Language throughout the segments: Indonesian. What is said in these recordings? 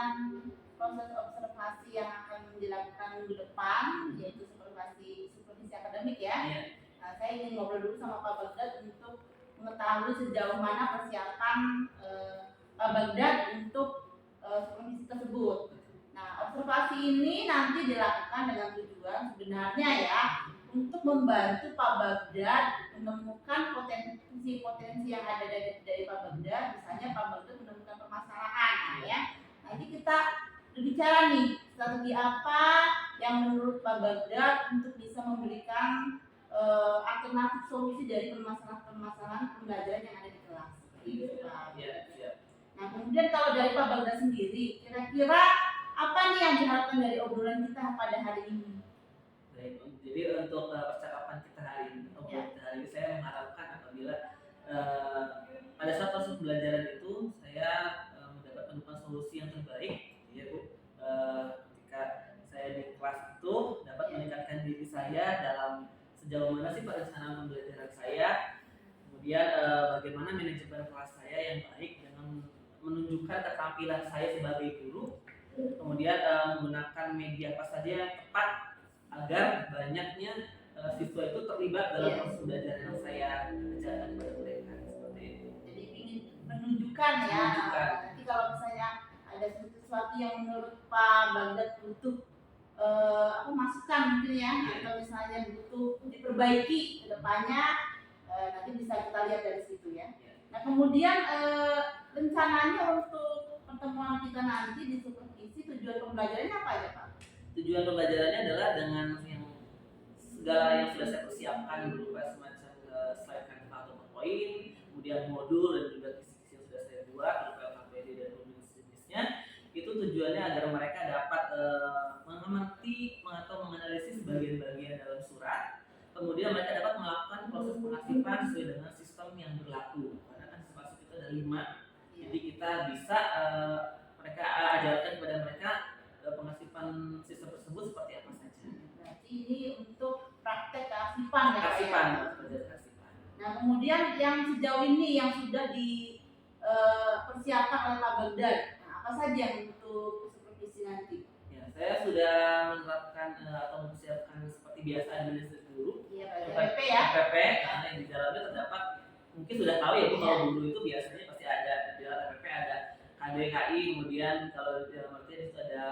dengan proses observasi yang akan dilakukan di depan, yaitu supervisi akademik ya. Nah, saya ingin ngobrol dulu sama Pak Baghdad untuk mengetahui sejauh mana persiapan Pak Baghdad untuk supervisi tersebut. Nah, observasi ini nanti dilakukan dengan tujuan sebenarnya ya untuk membantu Pak Baghdad menemukan potensi-potensi yang ada dari Pak Baghdad. Misalnya Pak Baghdad menemukan permasalahan, ya. Nanti kita berbicara nih strategi apa yang menurut Pak Baghdad untuk bisa memberikan alternatif solusi dari permasalahan pembelajaran yang ada di kelas. Nah, kemudian kalau dari Pak Baghdad sendiri, kira-kira apa nih yang diharapkan dari obrolan kita pada hari ini? Baik, jadi untuk percakapan kita hari ini, saya mengharapkan apabila pada saat proses pembelajaran itu saya mendapat menemukan solusi yang terbaik, ya Bu. Ketika saya di kelas itu dapat meningkatkan diri saya dalam sejauh mana sih perencanaan pembelajaran saya, kemudian bagaimana manajemen kelas saya yang baik dengan menunjukkan keterampilan saya sebagai guru, kemudian menggunakan media apa saja yang tepat agar banyaknya siswa itu terlibat dalam proses pembelajaran yang saya ajarkan kepada mereka, seperti itu. Jadi ingin menunjukkan ya. Nanti kalau misalnya ada sesuatu yang menurut Pak Baghdad butuh masukan mungkin ya, atau misalnya butuh diperbaiki ke depannya, nanti bisa kita lihat dari situ ya. Nah, kemudian rencananya untuk pertemuan kita nanti di supervisi, tujuan pembelajarannya apa aja Pak? Tujuan pembelajarannya adalah dengan yang segala yang sudah saya persiapkan berupa semacam slide Canva atau PowerPoint, kemudian modul dan juga kisi-kisi yang sudah saya buat berupa LKPD dan jenisnya. Itu tujuannya agar mereka dapat mengamati atau menganalisis bagian-bagian dalam surat. Kemudian mereka dapat melakukan proses pengasipan sesuai dengan sistem yang berlaku. Karena kan siswa itu ada 5, jadi kita bisa mereka ajarkan kepada mereka pengasipan sistem tersebut seperti apa saja. Berarti ini untuk praktek keasipan ya? Keasipan. Nah, kemudian yang sejauh ini yang sudah dipersiapkan oleh Pak Baghdad, nah, apa saja untuk supervisi nanti? Ya, saya sudah menerapkan atau mempersiapkan seperti biasa administrasi guru. Iya, PPP ya. PPP, karena di dalamnya terdapat, mungkin sudah tahu ya Bu, kalau guru itu biasanya pasti ada di dalam PPP ada KDKI, kemudian kalau di dalam artinya itu ada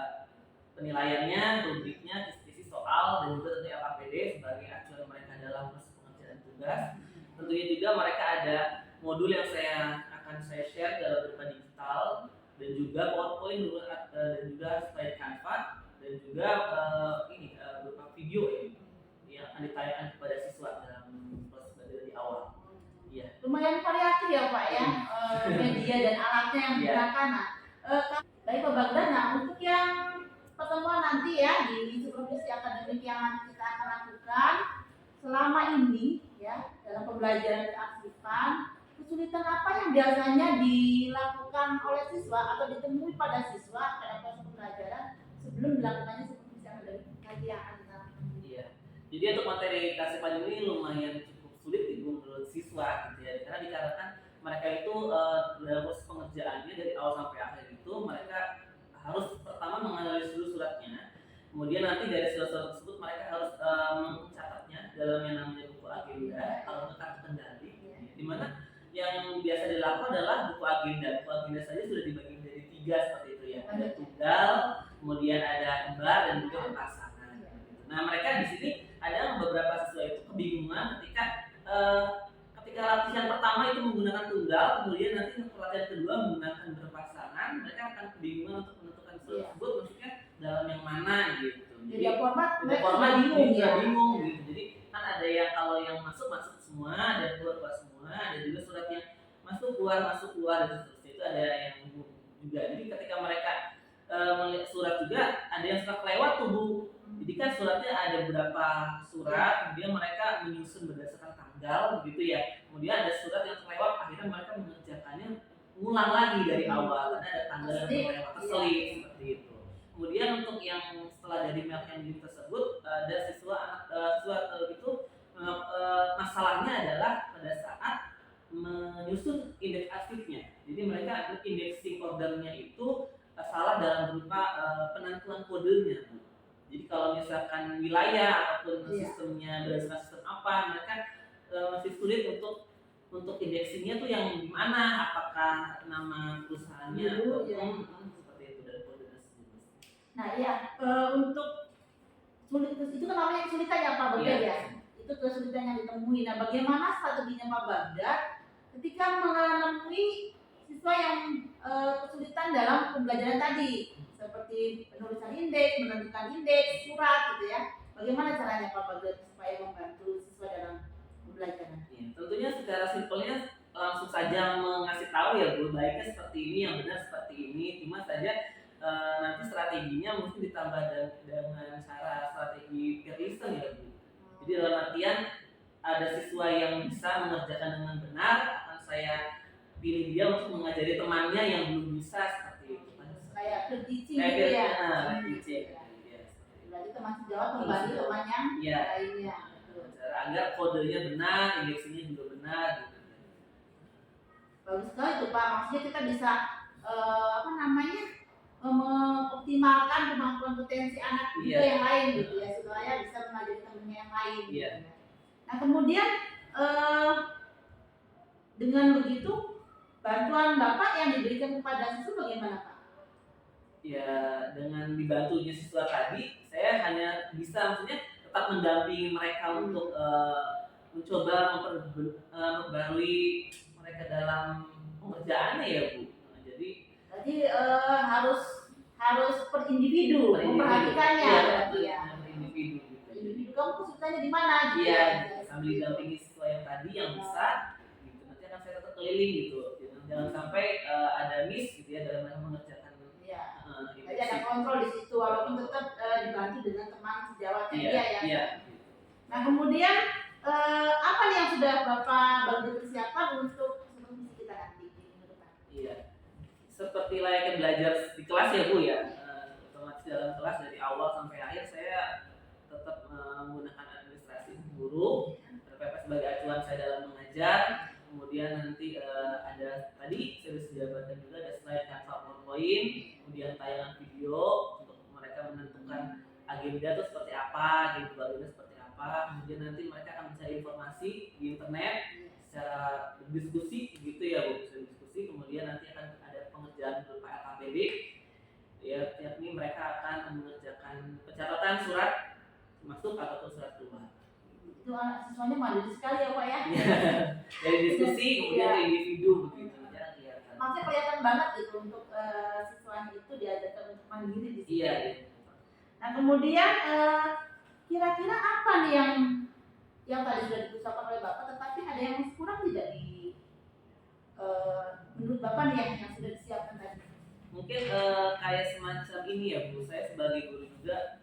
penilaiannya, rubriknya, kisi soal, dan juga tentu LKPD sebagai acuan mereka dalam proses pengerjaan tugas. Tentunya juga mereka ada modul yang akan saya share dalam berupa digital dan juga PowerPoint dan juga slide Canva dan juga berupa video yang akan ditayangkan kepada siswa dalam proses belajar di awal. Iya. Lumayan variatif ya Pak ya, media dan alatnya yang digunakan. Nah, baik Pak Baghdad, nah untuk yang pertemuan nanti ya di supervisi akademik yang kita akan lakukan selama ini ya dalam pembelajaran keasipan, kesulitan apa yang biasanya dilakukan oleh siswa atau ditemui pada siswa pada proses pembelajaran sebelum dilakukannya supervisi akademik nanti yang akan kita lakukan? Iya. Jadi untuk materi keasipan ini lumayan cukup sulit menurut siswa gitu ya, karena dikarenakan mereka itu dalam proses pengerjaannya dari awal sampai akhir itu mereka harus pertama menganalisis dulu suratnya, kemudian nanti dari surat-surat tersebut mereka harus mencatatnya dalam yang namanya buku agenda atau kartu kendali, di mana yang biasa dilakukan adalah buku agenda. Buku agenda saja sudah dibagi menjadi 3 seperti itu ya, ada tunggal, kemudian ada kembar dan juga berpasangan. Nah, mereka di sini ada beberapa siswa itu kebingungan ketika latihan pertama itu menggunakan tunggal, kemudian nanti latihan kedua menggunakan berpasangan, mereka akan kebingungan untuk menentukan surat tersebut maksudnya dalam yang mana gitu. Jadi format bingung gitu. Jadi kan ada yang kalau yang masuk semua, ada keluar semua, ada juga surat yang masuk keluar dan seterusnya, itu ada yang bingung juga. Jadi ketika mereka melihat surat juga ada yang suka kelewat tuh Bu. Jadi kan suratnya ada beberapa surat, kemudian mereka menyusun berdasarkan tanggal begitu ya. Kemudian ada surat yang terlewat, akhirnya mereka mengerjakannya ulang lagi dari awal karena ada tanggal yang terlewat, keselip seperti itu. Kemudian untuk yang setelah dari melting tersebut ada siswa itu masalahnya adalah pada saat menyusun indeks aktifnya. Jadi mereka indexing ordernya itu salah dalam mengerjakan wilayah ataupun Iya. sistemnya berdasarkan sistem apa, mereka masih sulit untuk indeksinya tuh yang gimana, apakah nama perusahaannya atau seperti itu dan kode dan sejenisnya. Nah iya, untuk sulit itu kan namanya kesulitan ya Pak Bagdad ya. Itu kesulitan yang ditemui. Nah bagaimana strateginya Pak Bagdad ketika menemui siswa yang kesulitan dalam pembelajaran tadi, seperti penulisan indeks, menentukan indeks, surat gitu ya. Bagaimana caranya Pak Bagdad supaya membantu siswa dalam pembelajaran? Ya, tentunya secara simpelnya langsung saja mengasih tahu ya Bu, baiknya seperti ini, yang benar seperti ini. Cuma saja nanti strateginya mungkin ditambah dengan cara strategi peer listen ya Bu. Jadi dalam artian ada siswa yang bisa mengerjakan dengan benar, akan saya pilih dia untuk mengajari temannya yang belum bisa seperti itu. Kayak peer teaching gitu ya. Berarti teman sejawat membantu teman yang lainnya. Agar kodenya benar, indeksinya juga benar gitu. Bagus sekali itu Pak. Maksudnya kita bisa mengoptimalkan kemampuan potensi anak juga yang lain gitu ya, supaya bisa mengajari temannya yang lain. Gitu. Nah kemudian dengan begitu bantuan Bapak yang diberikan kepada siswa bagaimana Pak? Ya dengan dibantunya siswa tadi, saya hanya bisa maksudnya tetap mendampingi mereka untuk mencoba memperbarui mereka dalam pengerjaannya ya Bu. Nah, jadi harus per individu memperhatikannya berarti ya. Individu gitu. Individu kamu kesulitannya di mana gitu. Iya, sambil didampingi siswa yang tadi yang bisa gitu. Nanti akan saya tetap keliling gitu. Jangan sampai ada miss gitu ya dalam mengerjakan. Jadi ada kontrol di situ walaupun tetap dibantu dengan teman sejawatnya dia ya. Iya. Nah kemudian apa nih yang sudah Bapak bagi persiapan untuk misi kita nanti di minggu depan? Iya. Seperti layaknya belajar di kelas ya Bu ya. Otomatis dalam kelas dari awal sampai akhir saya tetap menggunakan administrasi guru, PPP sebagai acuan saya dalam mengajar. Kemudian nanti ada tadi saya sudah jabarkan juga ada slide kanva PowerPoint, kemudian tayangan video untuk mereka menentukan agenda itu seperti apa, agenda barunya seperti apa. Kemudian nanti mereka akan mencari informasi di internet secara berdiskusi gitu ya Bu, bisa diskusi. Kemudian nanti akan ada pengerjaan berupa LKPD ya, yakni mereka akan mengerjakan pencatatan surat masuk ataupun surat keluar. Itu siswanya mandiri sekali ya Pak ya. Dari diskusi kemudian ke individu begitu ya. Maksudnya kelihatan banget gitu untuk siswanya itu diajarkan untuk mandiri di sini. Iya. Nah kemudian kira-kira apa nih yang tadi sudah diucapkan oleh Bapak, tetapi ada yang kurang tidak di menurut Bapak nih yang sudah disiapkan tadi? Mungkin kayak semacam ini ya Bu, saya sebagai guru juga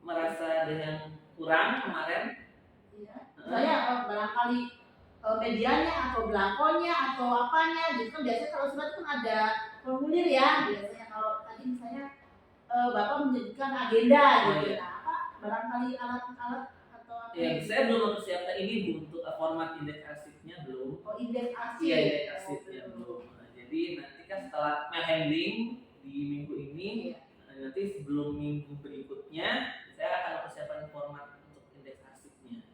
merasa ada yang kurang kemarin. Iya. Saya barangkali medianya atau belangkonya atau apanya, gitu kan biasanya kalau surat kan ada formulir ya, biasanya kalau tadi misalnya Bapak menyebutkan agenda gitu. Nah, apa barangkali alat-alat atau apa? Ya, saya belum mempersiapkan ini Bu untuk format indeks arsipnya belum. Oh, indeks arsip. Iya, indeks arsipnya belum. Nah, jadi nanti kan setelah mail handling di minggu ini, nanti sebelum minggu berikutnya saya akan mempersiapkan format untuk indeks arsipnya.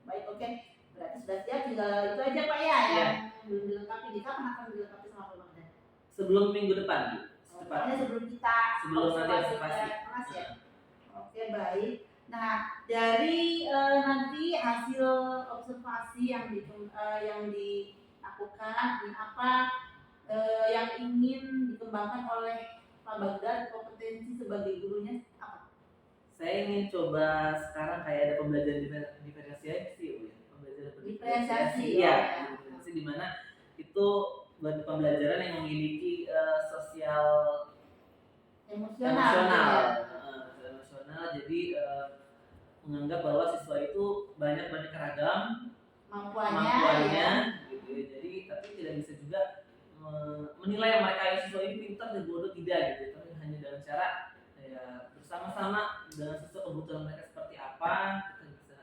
Baik, oke. Berarti sudah siap, tinggal itu aja Pak ya, yang belum dilengkapi. Di kapan akan dilengkapi sama Pak Bagdad? Sebelum minggu depan Bu. Sebelum kita nanti observasi kelas ya. Oke, baik. Nah, dari nanti hasil observasi yang dilakukan, apa yang ingin dikembangkan oleh Pak Bagdad, kompetensi sebagai gurunya apa? Saya ingin coba sekarang kayak ada pembelajaran diferensiasi ya, pembelajaran diferensiasi. Iya, diferensiasi di mana itu buat pembelajaran yang memiliki sosial emosional. Jadi menganggap bahwa siswa itu banyak ragam kemampuannya gitu ya. Jadi tapi tidak bisa juga menilai mereka siswa ini pintar dan bodoh tidak gitu, tapi hanya dengan cara ya bersama-sama dengan sesuai kebutuhan mereka seperti apa kita bisa.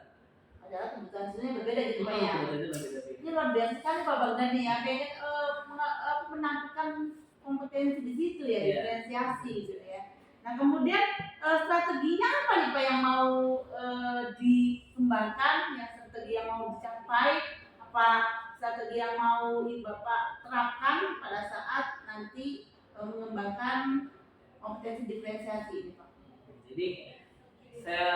Adalah kebutuhan siswanya berbeda gitu Pak ya. Berbeda. Ini luar biasa sekali Pak Bagdad nih ya, kayaknya menampilkan kompetensi di situ ya, diferensiasi gitu ya. Nah kemudian strateginya apa nih Pak yang mau dikembangkan, yang strategi yang mau dicapai, apa strategi yang mau Bapak terapkan pada saat nanti mengembangkan kompetensi diferensiasi ini Pak? Jadi saya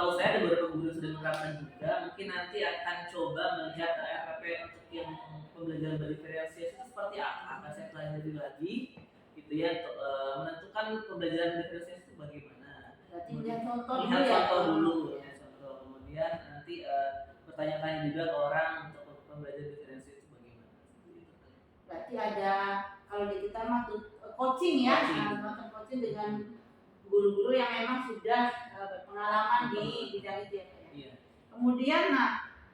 ada beberapa guru yang sudah menerapkan juga. Mungkin nanti akan coba melihat RPP untuk yang pembelajaran berdiferensiasi itu seperti apa. Akan saya pelajari lagi, gitu ya, untuk menentukan pembelajaran diferensiasi itu bagaimana. Berarti lihat contoh Lihat dulu ya. contoh dulu, ya, contoh. Kemudian nanti bertanya-tanya juga ke orang untuk pembelajaran diferensiasi itu bagaimana. Berarti ada, kalau di kita mah coaching ya, melakukan coaching dengan guru-guru yang memang sudah berpengalaman di bidang itu ya Pak ya. Iya. Kemudian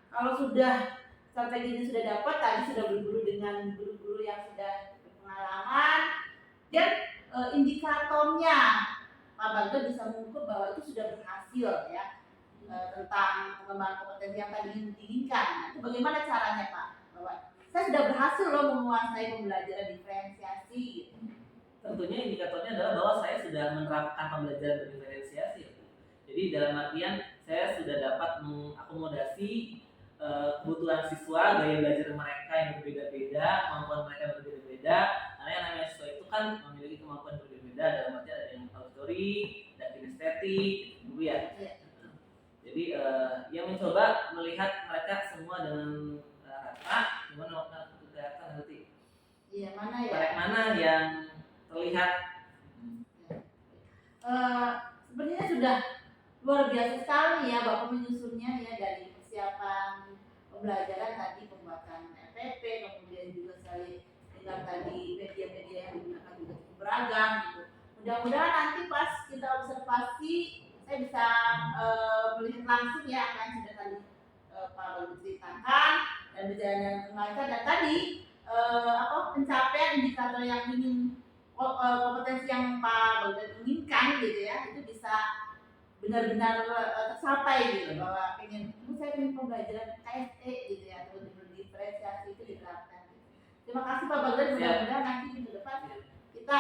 kalau sudah strateginya sudah dapat, tadi sudah berguru dengan guru-guru yang sudah berpengalaman, dan indikatornya Pak Bagda bisa mengukur bahwa itu sudah berhasil ya, tentang pengembangan kompetensi yang tadi diinginkan. Nah, itu bagaimana caranya Pak? Bahwa saya sudah berhasil loh menguasai pembelajaran diferensiasi gitu. Tentunya indikatornya adalah bahwa saya sudah menerapkan pembelajaran berdiferensiasi. Jadi dalam artian saya sudah dapat mengakomodasi kebutuhan siswa, gaya belajar mereka yang berbeda-beda, kemampuan mereka yang berbeda-beda. Karena yang namanya siswa itu kan memiliki kemampuan berbeda-beda, dalam artian ada yang auditory, dan kinestetik, gitu ya. Jadi yang mencoba melihat mereka semua dengan rata, gimana kelihatan nanti. Iya, mana ya? Mana yang terlihat. Sebenarnya sudah luar biasa sekali ya Bapak menyusunnya ya, dari persiapan pembelajaran tadi, pembuatan RPP, kemudian juga saya dengar tadi media-media yang digunakan juga cukup beragam gitu. Mudah-mudahan nanti pas kita observasi saya bisa melihat langsung ya apa yang sudah tadi Pak Bagus ceritakan dan berjalan dengan lancar, dan tadi pencapaian indikator yang ingin kompetensi yang Pak Bagus inginkan gitu ya, itu bisa benar-benar tercapai gitu, bahwa saya ingin pembelajaran KSE gitu ya, atau diferensiasi itu diterapkan. Terima kasih Pak Bagus, mudah-mudahan nanti di depan kita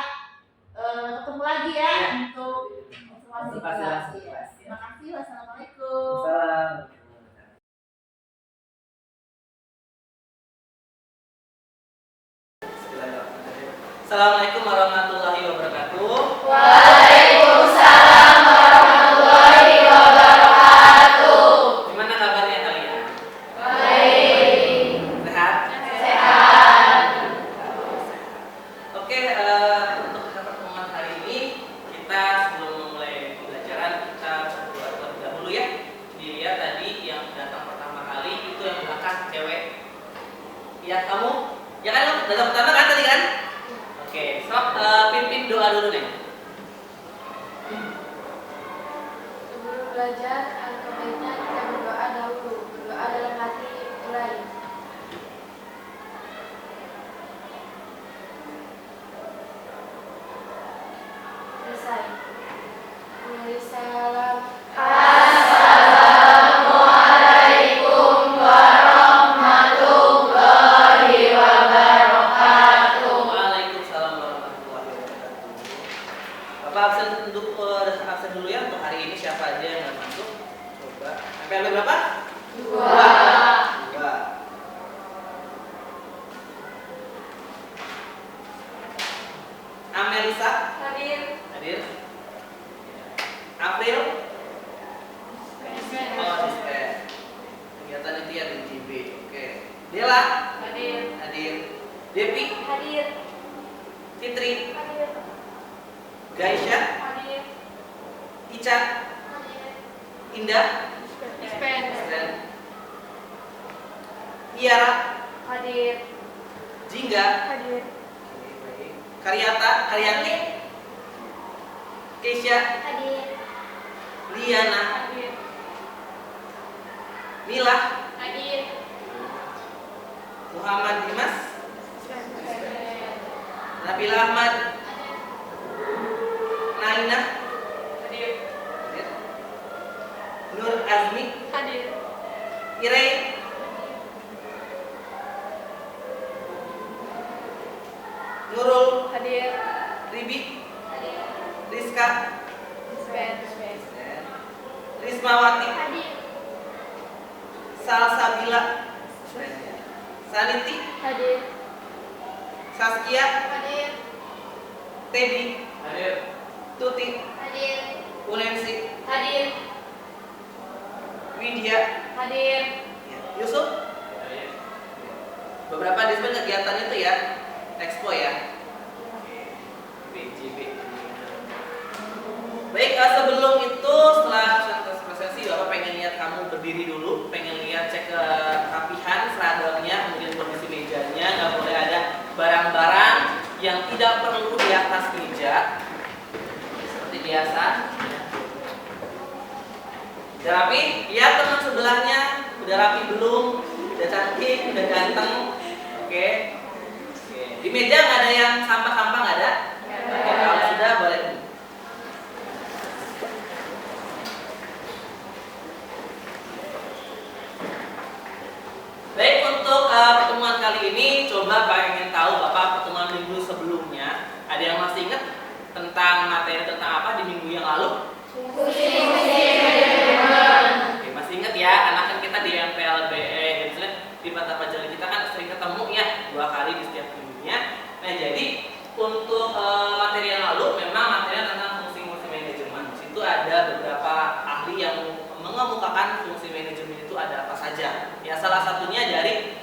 ketemu lagi ya untuk observasi. Terima kasih, wassalamualaikum. Assalamualaikum warahmatullahi wabarakatuh. Waalaikumsalam warahmatullahi wabarakatuh. Gimana kabarnya kalian? Baik. Sehat? Sehat. Oke, untuk pertemuan hari ini kita sebelum memulai pembelajaran kita berdoa terlebih dahulu ya. Dilihat tadi yang datang pertama kali itu yang belakang cewek. Iya kamu? Ya kan lo datang pertama kan tadi kan? Oke, pimpin doa dulu nih. Sebelum belajar, alangkah baiknya kita berdoa dahulu. Berdoa dalam hati mulai. Selesai. Mulai salam. Assalamualaikum warahmatullahi wabarakatuh. Waalaikumsalam warahmatullahi wabarakatuh. Bapak absen dulu ya untuk hari ini. Siapa aja yang nggak masuk? Coba. Sampai ada berapa? 2. Amelisa Hadir. hadir. April. Oh, dispen. Kegiatan itu ya di JB. Oke. Dela Hadir. hadir. Devi, Hadir. Fitri, Hadir. Gaisha, Hadir. Ica, Hadir. Indah, Dispen. dan Iara, Hadir. Jingga, Hadir. Karyati, Keisha, Hadir. Liana, Hadir. Mila, Hadir. Muhammad Dimas, Nabila Ahmad, Naina, Hadir. Nur Azmi, Hadir. Irei, Nurul, Hadir. Ribi, Hadir. Rizka, Dispen. Rismawati, Hadir. Salsabila, Saniti, Hadir. Saskia, Hadir. Teddy, Tuti, Hadir. Unensi, Hadir. Widya, Hadir. Yusuf. Beberapa disiplin kegiatan itu ya, expo ya. Baik, sebelum itu setelah presentasi Bapak pengen lihat kamu berdiri dulu, pengen lihat cek kerapihan seragamnya, kemudian kondisi mejanya, nggak boleh ada barang-barang yang tidak perlu di atas meja seperti biasa. Udah rapi? Lihat teman sebelahnya, udah rapi belum? Udah cantik, udah ganteng? Oke. Di meja nggak ada yang sampah-sampah, nggak ada? Oke, kalau sudah boleh. Baik, untuk pertemuan kali ini coba pengen tahu Bapak pertemuan minggu sebelumnya ada yang masih ingat tentang materi tentang apa di minggu yang lalu? Oke, masih ingat ya, karena kan kita di MPLBE gitu, di mata pelajaran kita kan sering ketemu ya 2 kali di setiap minggunya. Nah, jadi untuk materi yang lalu memang materi tentang fungsi-fungsi manajemen. Di situ ada beberapa ahli yang mengemukakan fungsi manajemen itu ada apa saja. Ya, salah satunya dari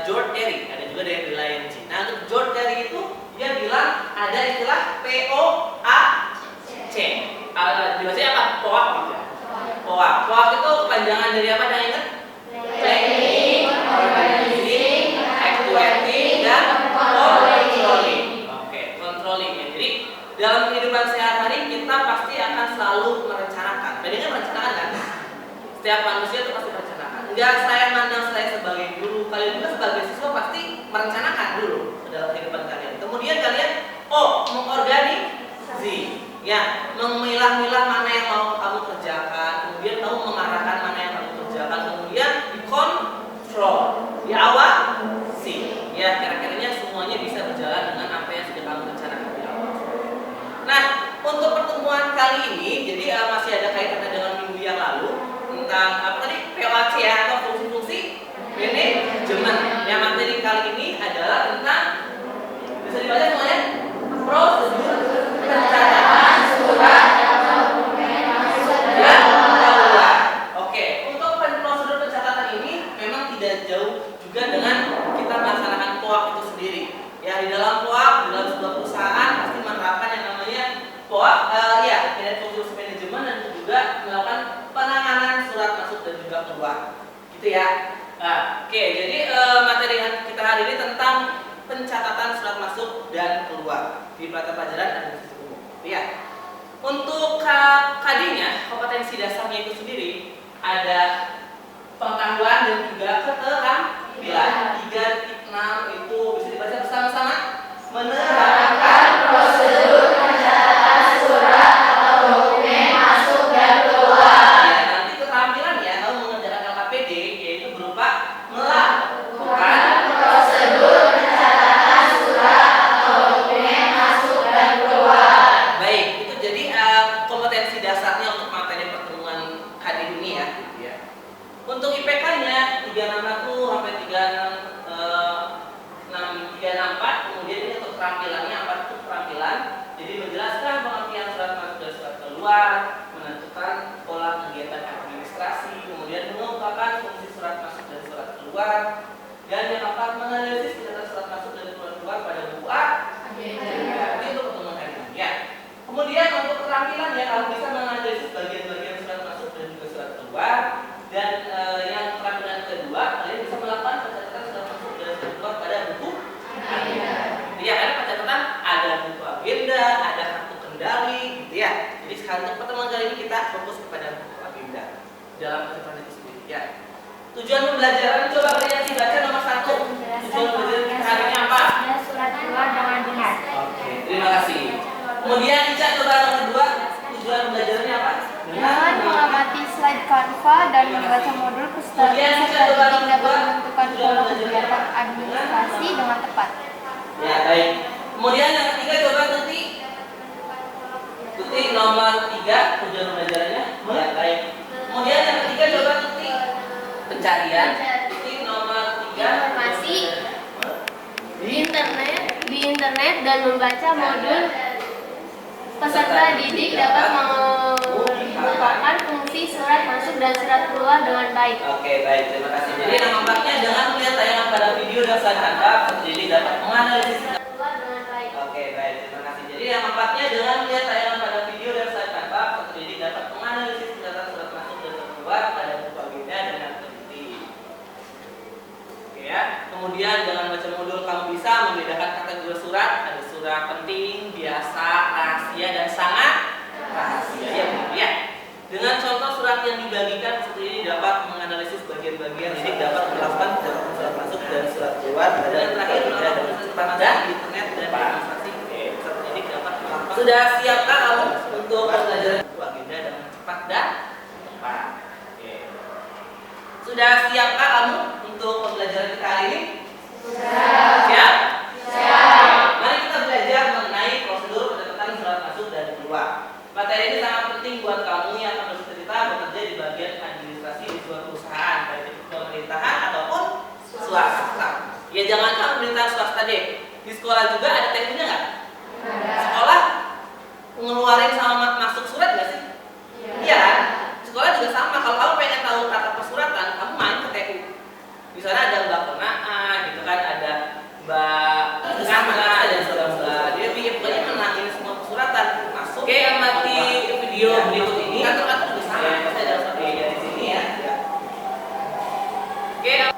George Terry, ada juga dari Reliance G. Nah, untuk George Terry itu dia bilang ada istilah POAC. Dibacanya apa? POAC gitu. POAC. POAC itu kepanjangan dari apa? Yang ingat? Planning, Organizing, Actuating, dan Controlling. Oke, controlling. Jadi dalam kehidupan sehari-hari kita pasti akan selalu merencanakan. Bedanya merencanakan kan? Setiap manusia itu pasti merencanakan. Enggak saya mandang saya sebagai guru, kalian juga sebagai siswa pasti merencanakan dulu dalam kehidupan kalian. Kemudian kalian mengorganisasi, ya, memilah-milah mana yang mau kamu kerjakan, kemudian kamu mengarahkan mana yang kamu kerjakan, kemudian dikontrol, diawasi, ya, kira-kiranya semuanya bisa berjalan dengan apa yang sudah kamu rencanakan di awal. Nah, untuk pertemuan kali ini, jadi masih ada kaitannya dengan minggu yang lalu tentang apa tadi POAC ya, atau fungsi-fungsi manajemen. Yang materi kali ini adalah tentang, bisa dibaca semuanya, prosedur pencatatan surat dan keluar. Oke, untuk prosedur pencatatan ini memang tidak jauh juga dengan kita melaksanakan POAC itu sendiri. Ya, di dalam POAC, di dalam sebuah perusahaan pasti menerapkan yang namanya POAC, ya, fungsi manajemen dan juga melakukan penanganan surat masuk dan juga keluar, gitu ya. Nah, oke, jadi materi kita hari ini tentang pencatatan surat masuk dan keluar di mata pelajaran administrasi umum. Ya, untuk KD-nya, kompetensi dasarnya itu sendiri ada pengetahuan dan juga keterampilan. 3.6 itu bisa dibaca bersama-sama. Menerapkan prosedur pencatatan surat atau dokumen masuk dan keluar. Ya, nanti keterampilan ya, kalau mengerjakan LKPD yaitu berupa melakukan prosedur pencatatan surat atau dokumen masuk dan keluar. Baik, itu jadi kompetensi dasarnya untuk materi pertemuan KD ini ya, gitu ya. Untuk IPK-nya 361 sampai 364, kemudian ini untuk keterampilannya apa itu keterampilan? Jadi menjelaskan pengertian surat masuk dan surat keluar, menentukan pola kegiatan administrasi, kemudian mengungkapkan fungsi surat masuk dan surat keluar, dan yang keempat menganalisis kegiatan surat masuk dan surat keluar pada buku A. Ini untuk pertemuan hari ini ya. Kemudian untuk keterampilannya kalau bisa menganalisis bagian-bagian surat masuk dan juga surat keluar, dan yang keterampilan kedua kalian bisa melakukan pencatatan surat masuk dan surat keluar pada buku agenda. Ya, karena pencatatan ada buku agenda, ada kartu kendali, gitu ya. Jadi untuk pertemuan kali ini kita fokus kepada buku agenda dalam pencatatan itu sendiri. Ya. Tujuan pembelajaran coba kalian baca nomor 1. Tujuan pembelajaran kita hari ini apa? Surat keluar dengan benar. Oke, terima kasih. Kemudian Ica coba nomor 2. Tujuan pembelajarannya apa? Dengan mengamati slide Canva dan membaca modul kesetaraan serta dapat menentukan pola kegiatan administrasi dengan tepat. Ya, baik. Kemudian yang ketiga coba Tuti nomor 3 tujuan pembelajarannya. Ya, baik. pencarian. Titik nomor 3. Informasi di internet dan membaca modul peserta didik dapat merupakan fungsi surat masuk dan surat keluar dengan baik. Oke, baik, terima kasih. Jadi yang nampaknya dengan melihat tayangan pada video dan slide Canva, peserta didik dapat menganalisis. Oke, baik, terima kasih. Jadi yang nampaknya dengan melihat tayangan pada video dan slide Canva, peserta didik dapat menganalisis data surat masuk dan surat keluar pada buku agenda dengan teliti. Oke ya. Kemudian dengan baca modul kamu bisa membedakan kategori surat, ada surat penting, biasa, rahasia, dan sangat rahasia. Ya, begitu ya. Dengan contoh surat yang dibagikan, seperti ini dapat menganalisis bagian-bagian didik dapat melakukan surat masuk dan surat keluar. Dan terakhir melakukan proses di internet dan demonstrasi. Peserta didik dapat melakukan. Sudah siapkah kamu untuk pembelajaran buku agenda dengan cepat dan tepat? Sudah siapkah kamu untuk pembelajaran kita hari ini? Siap? Mari kita belajar mengenai prosedur pendapatan surat masuk dan keluar. Materi ini sangat penting buat kamu yang akan bercita-cita bekerja di bagian administrasi di sebuah perusahaan, baik itu pemerintahan ataupun swasta. Ya jangankan pemerintahan swasta deh. Di sekolah juga ada tekniknya nggak? Sekolah ngeluarin sama masuk surat nggak sih? Iya kan? Sekolah juga sama. Kalau kamu pengen tahu tata persuratan, kamu main ke TU. Di sana ada Mbak Kenaa, gitu kan, ada Mbak Ngana, dan Mbak Dewi. Pokoknya menahin semua persuratan. Masuk. Oke, amati video berikut ini. Kantor-kantor juga sama. Saya ada seperti dari sini ya. Oke.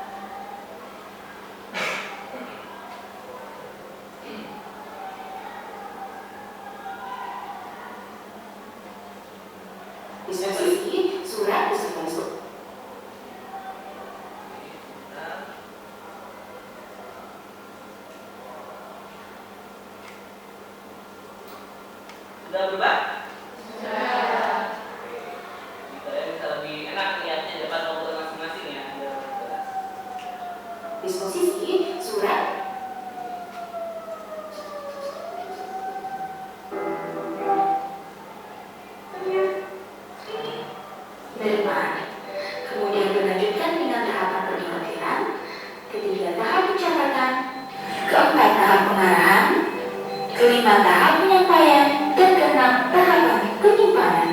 Disposisi surat bisa masuk. Sudah berubah? Sudah. Bisa lebih enak lihatnya depan komputer masing-masing ya. Disposisi surat. Berikut. Kemudian dilanjutkan dengan tahapan penyortiran, ketiga tahap pencatatan, keempat tahap pengarahan, kelima tahap penyampaian, dan keenam tahapan penyimpanan.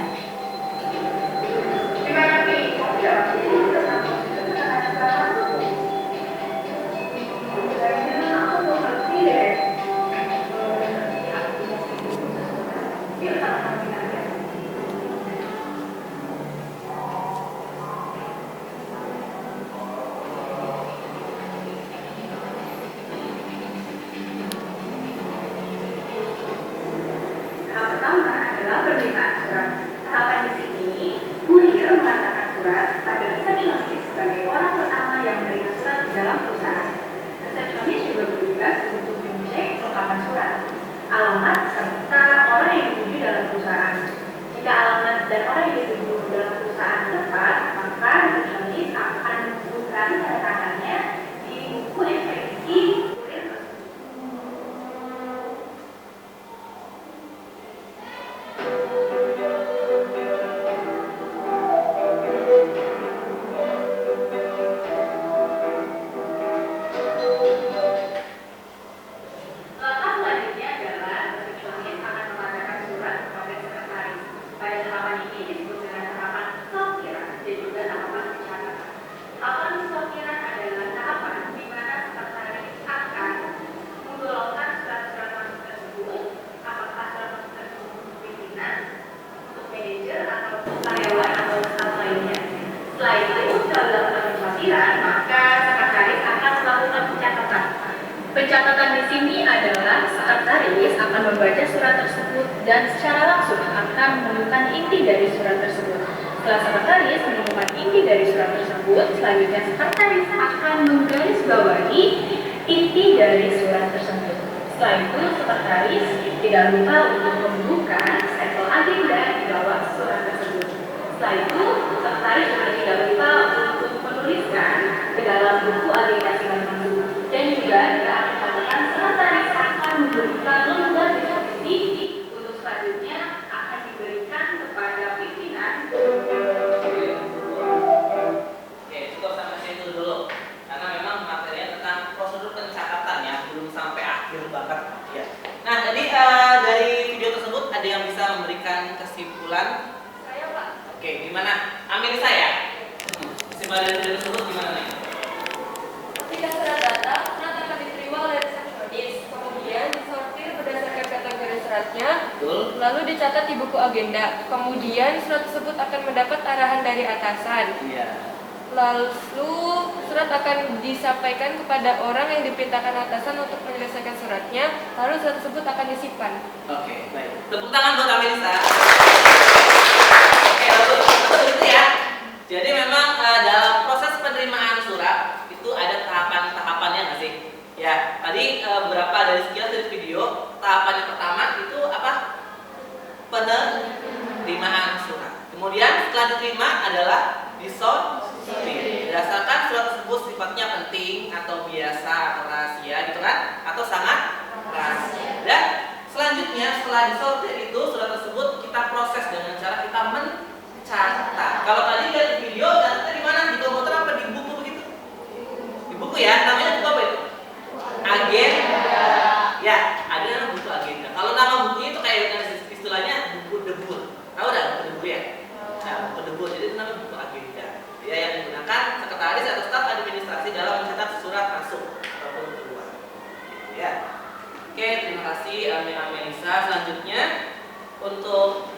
Hal pertama adalah permintaan surat. Tahapan di sini, kurir mengatakan surat pada resepsionis sebagai orang pertama yang menerima surat di dalam perusahaan. Resepsionis juga bertugas untuk mengecek kelengkapan surat, alamat serta orang yang dituju dalam perusahaan. Jika alamat dan orang yang dituju dalam perusahaan tepat, maka resepsionis akan membutuhkan tanda tangannya di buku ekspedisi kurir tersebut. Langkah selanjutnya adalah resepsionis akan mengatakan surat kepada sekretaris. Pada tahapan ini disebut dengan tahapan sortiran dan juga tahapan pencatatan. Tahapan sortiran adalah tahapan di mana sekretaris akan menggolongkan surat-surat masuk tersebut, apakah surat masuk tersebut untuk pimpinan, untuk manajer atau karyawan atau staff lainnya. Setelah itu, setelah dilakukan pensortiran, maka sekretaris akan melakukan pencatatan. Pencatatan di sini adalah sekretaris akan membaca surat tersebut dan secara langsung akan menemukan inti dari surat tersebut. Setelah sekretaris menemukan inti dari surat tersebut, selanjutnya sekretaris akan menggarisbawahi inti dari surat tersebut. Setelah itu, sekretaris tidak lupa untuk membuka stempel agenda di bawah surat tersebut. Setelah itu, sekretaris juga tidak lupa untuk menuliskan ke dalam buku agenda sidang tersebut. Dan juga kita akan katakan sekretaris akan memberikan lembar deskripsi untuk selanjutnya akan diberikan kepada pimpinan. Oke, cukup sampai sini. Gimana? Amin saya. Kesimpulan dari video tersebut gimana nih? Ketika surat datang, surat akan diterima oleh resepsionis, kemudian disortir berdasarkan kategori suratnya, Betul. lalu dicatat di buku agenda. Kemudian surat tersebut akan mendapat arahan dari atasan. Iya. Lalu surat akan disampaikan kepada orang yang diperintahkan atasan untuk menyelesaikan suratnya. Lalu surat tersebut akan disimpan. Oke, baik. Tepuk tangan buat Amelisa. Oke, betul itu ya. Jadi memang dalam proses penerimaan surat itu ada tahapan-tahapannya nggak sih? Ya, tadi beberapa dari sekilas dari video. Tahapan yang pertama itu apa? Penerimaan surat. Kemudian setelah diterima adalah disortir. Berdasarkan surat tersebut sifatnya penting atau biasa atau rahasia gitu kan? Atau sangat rahasia. Dan selanjutnya setelah disortir itu surat tersebut kita proses dengan cara kita mencatat. Kalau tadi lihat di video catatnya di mana? Di komputer apa di buku begitu? Di buku ya. Namanya buku apa itu? Agenda. Ya, ada buku agenda. Kalau nama bukunya itu kayak istilahnya buku debur. Tahu dah buku debur ya? Nah, buku debur. Jadi itu namanya buku agenda. Ya, yang digunakan sekretaris atau staf administrasi dalam mencatat surat masuk ataupun keluar. Ya. Oke, terima kasih Amelisa. Selanjutnya untuk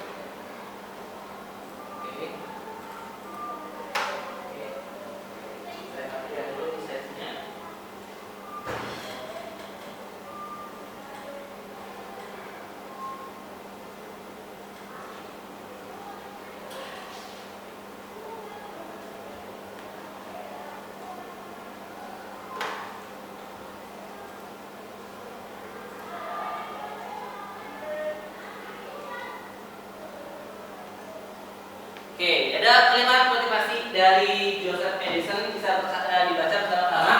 saya lihat dulu slide-nya. Oke, ada kalimat motivasi dari Joseph Edison bisa dibaca bersama-sama.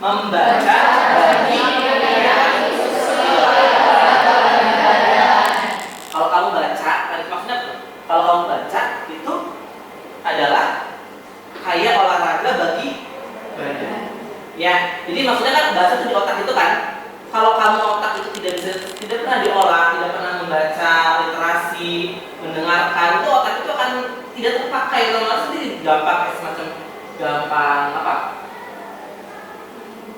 Membaca bagi kalau kamu baca, maksudnya kalau kamu baca itu adalah kayak olahraga bagi badan. Ya, jadi maksudnya kan bahasa itu di otak itu kan. Kalau kamu otak itu tidak pernah diolah, tidak pernah membaca literasi, mendengarkan, itu otak itu akan tidak terpakai. Kalau sendiri gampang kayak semacam gampang apa?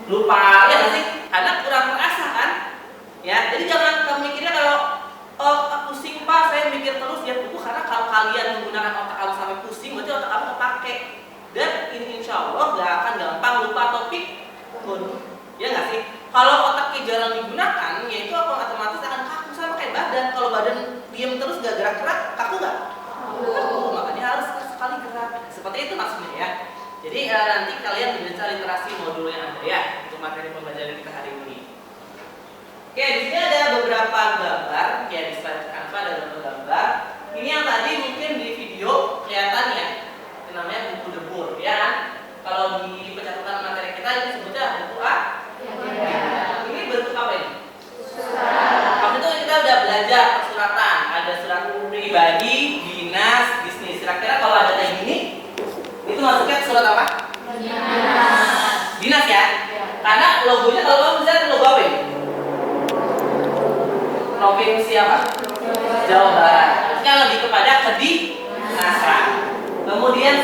Lupa ya nggak sih? Karena kurang terasah kan? Ya, jadi jangan kamu mikirnya kalau pusing pak, saya mikir terus lihat buku, karena kalau kalian menggunakan otak kamu sampai pusing, berarti otak kamu kepake. Dan ini insya Allah gak akan gampang lupa topik pun, ya nggak sih? Kalau otaknya jarang digunakan, ya itu otomatis akan kaku sama kayak badan. Kalau badan diam terus gak gerak-gerak, kaku nggak? Kaku, makanya harus sekali gerak. Seperti itu maksudnya ya. Jadi nanti kalian membaca literasi modul yang ada ya untuk materi pembelajaran kita hari ini. Oke, di sini ada beberapa gambar, ya di slide Canva ada beberapa gambar. Ini yang tadi mungkin di video kelihatan ya, itu namanya buku debur, ya kan? Kalau di pencatatan materi kita ini sebutnya buku A. Ini bentuk apa ini? Surat. Waktu itu kita udah belajar persuratan, ada surat pribadi, dinas, bisnis. Kira-kira kalau ada kayak gini, itu masuknya surat apa? Dinas. Dinas ya? Karena logonya kalau kamu bisa logo apa ini? Provinsi apa? Jawa Barat. Maksudnya lebih kepada kedinasan. Kemudian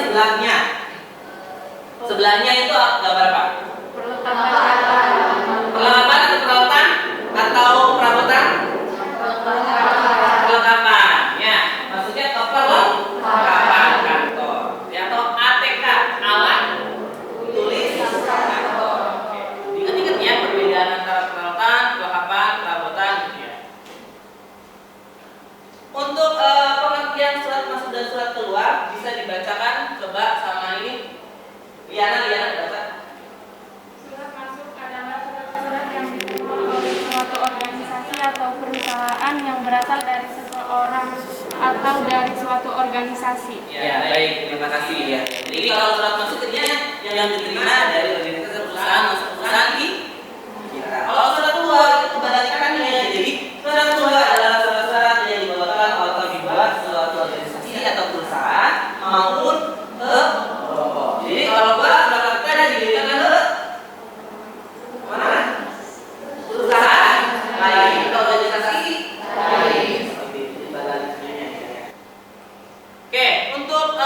sebelahnya itu gambar apa? Perlengkapan atau peralatan atau perabotan? Perlengkapan. Ya, maksudnya perlengkapan kantor. Ya, atau ATK, alat tulis kantor. Ingat-ingat ya perbedaan antara peralatan, perlengkapan, perabotan gitu ya. Untuk pengertian surat masuk dan surat keluar bisa dibacakan coba sama ini. Liana baca. Surat masuk adalah surat yang diterima oleh suatu organisasi atau perusahaan yang berasal dari seseorang atau dari suatu organisasi. Ya, baik, terima kasih ya. Jadi kalau surat masuk ini yang diterima dari organisasi perusahaan masuk perusahaan di kita. Kalau surat keluar itu kebalikannya. Jadi surat keluar adalah surat-surat yang dibawakan atau dibuat suatu organisasi atau perusahaan maupun ke kelompok. Jadi kalau surat kita ada didirikan ke mana? Perusahaan lain atau organisasi lain. Seperti itu baliknya. Oke, untuk Untuk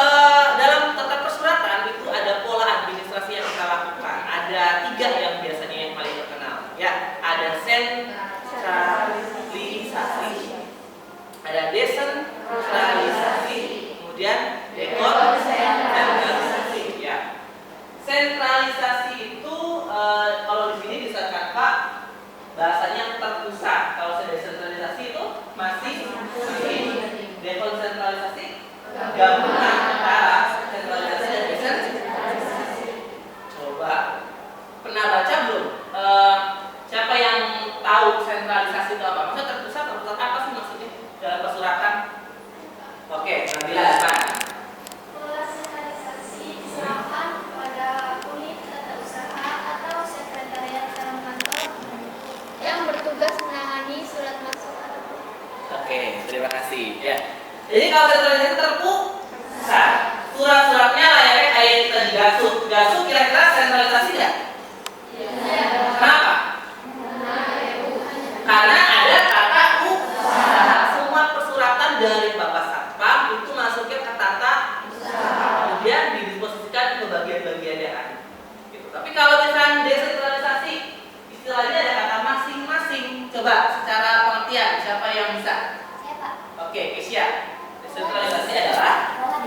dalam tata persuratan itu ada pola administrasi yang kita lakukan. Ada 3 yang biasanya yang paling terkenal. Ya, ada sentralisasi, ada desentralisasi, kemudian dekonsentralisasi. Ya, sentralisasi itu kalau di sini disertakan Pak bahasanya terpusat. Kalau desentralisasi itu masih dekonsentralisasi gabungan antara sentralisasi dan desentralisasi. Coba pernah baca belum? Siapa yang tahu sentralisasi itu apa? Maksudnya terpusat apa sih maksudnya dalam persuratan? Oke, Nabila apa? Pola sentralisasi diserahkan pada unit tata usaha atau sekretariat dalam kantor yang bertugas menangani surat masuk atau Oke, terima kasih. Ya. Jadi kalau sentralisasi terpusat, surat-suratnya layaknya kayak kita di Gasuk. Gasuk kira-kira sentralisasi nggak? Kenapa? Karena ada tata usaha. Semua persuratan dari Bapak Satpam itu masuknya ke tata usaha. Kemudian didisposisikan ke bagian-bagian yang ada. Gitu. Tapi kalau misalnya desentralisasi, istilahnya ada kata masing-masing. Coba secara pengertian siapa yang bisa? Saya Pak. Oke, Kesia. Desentralisasi adalah Pola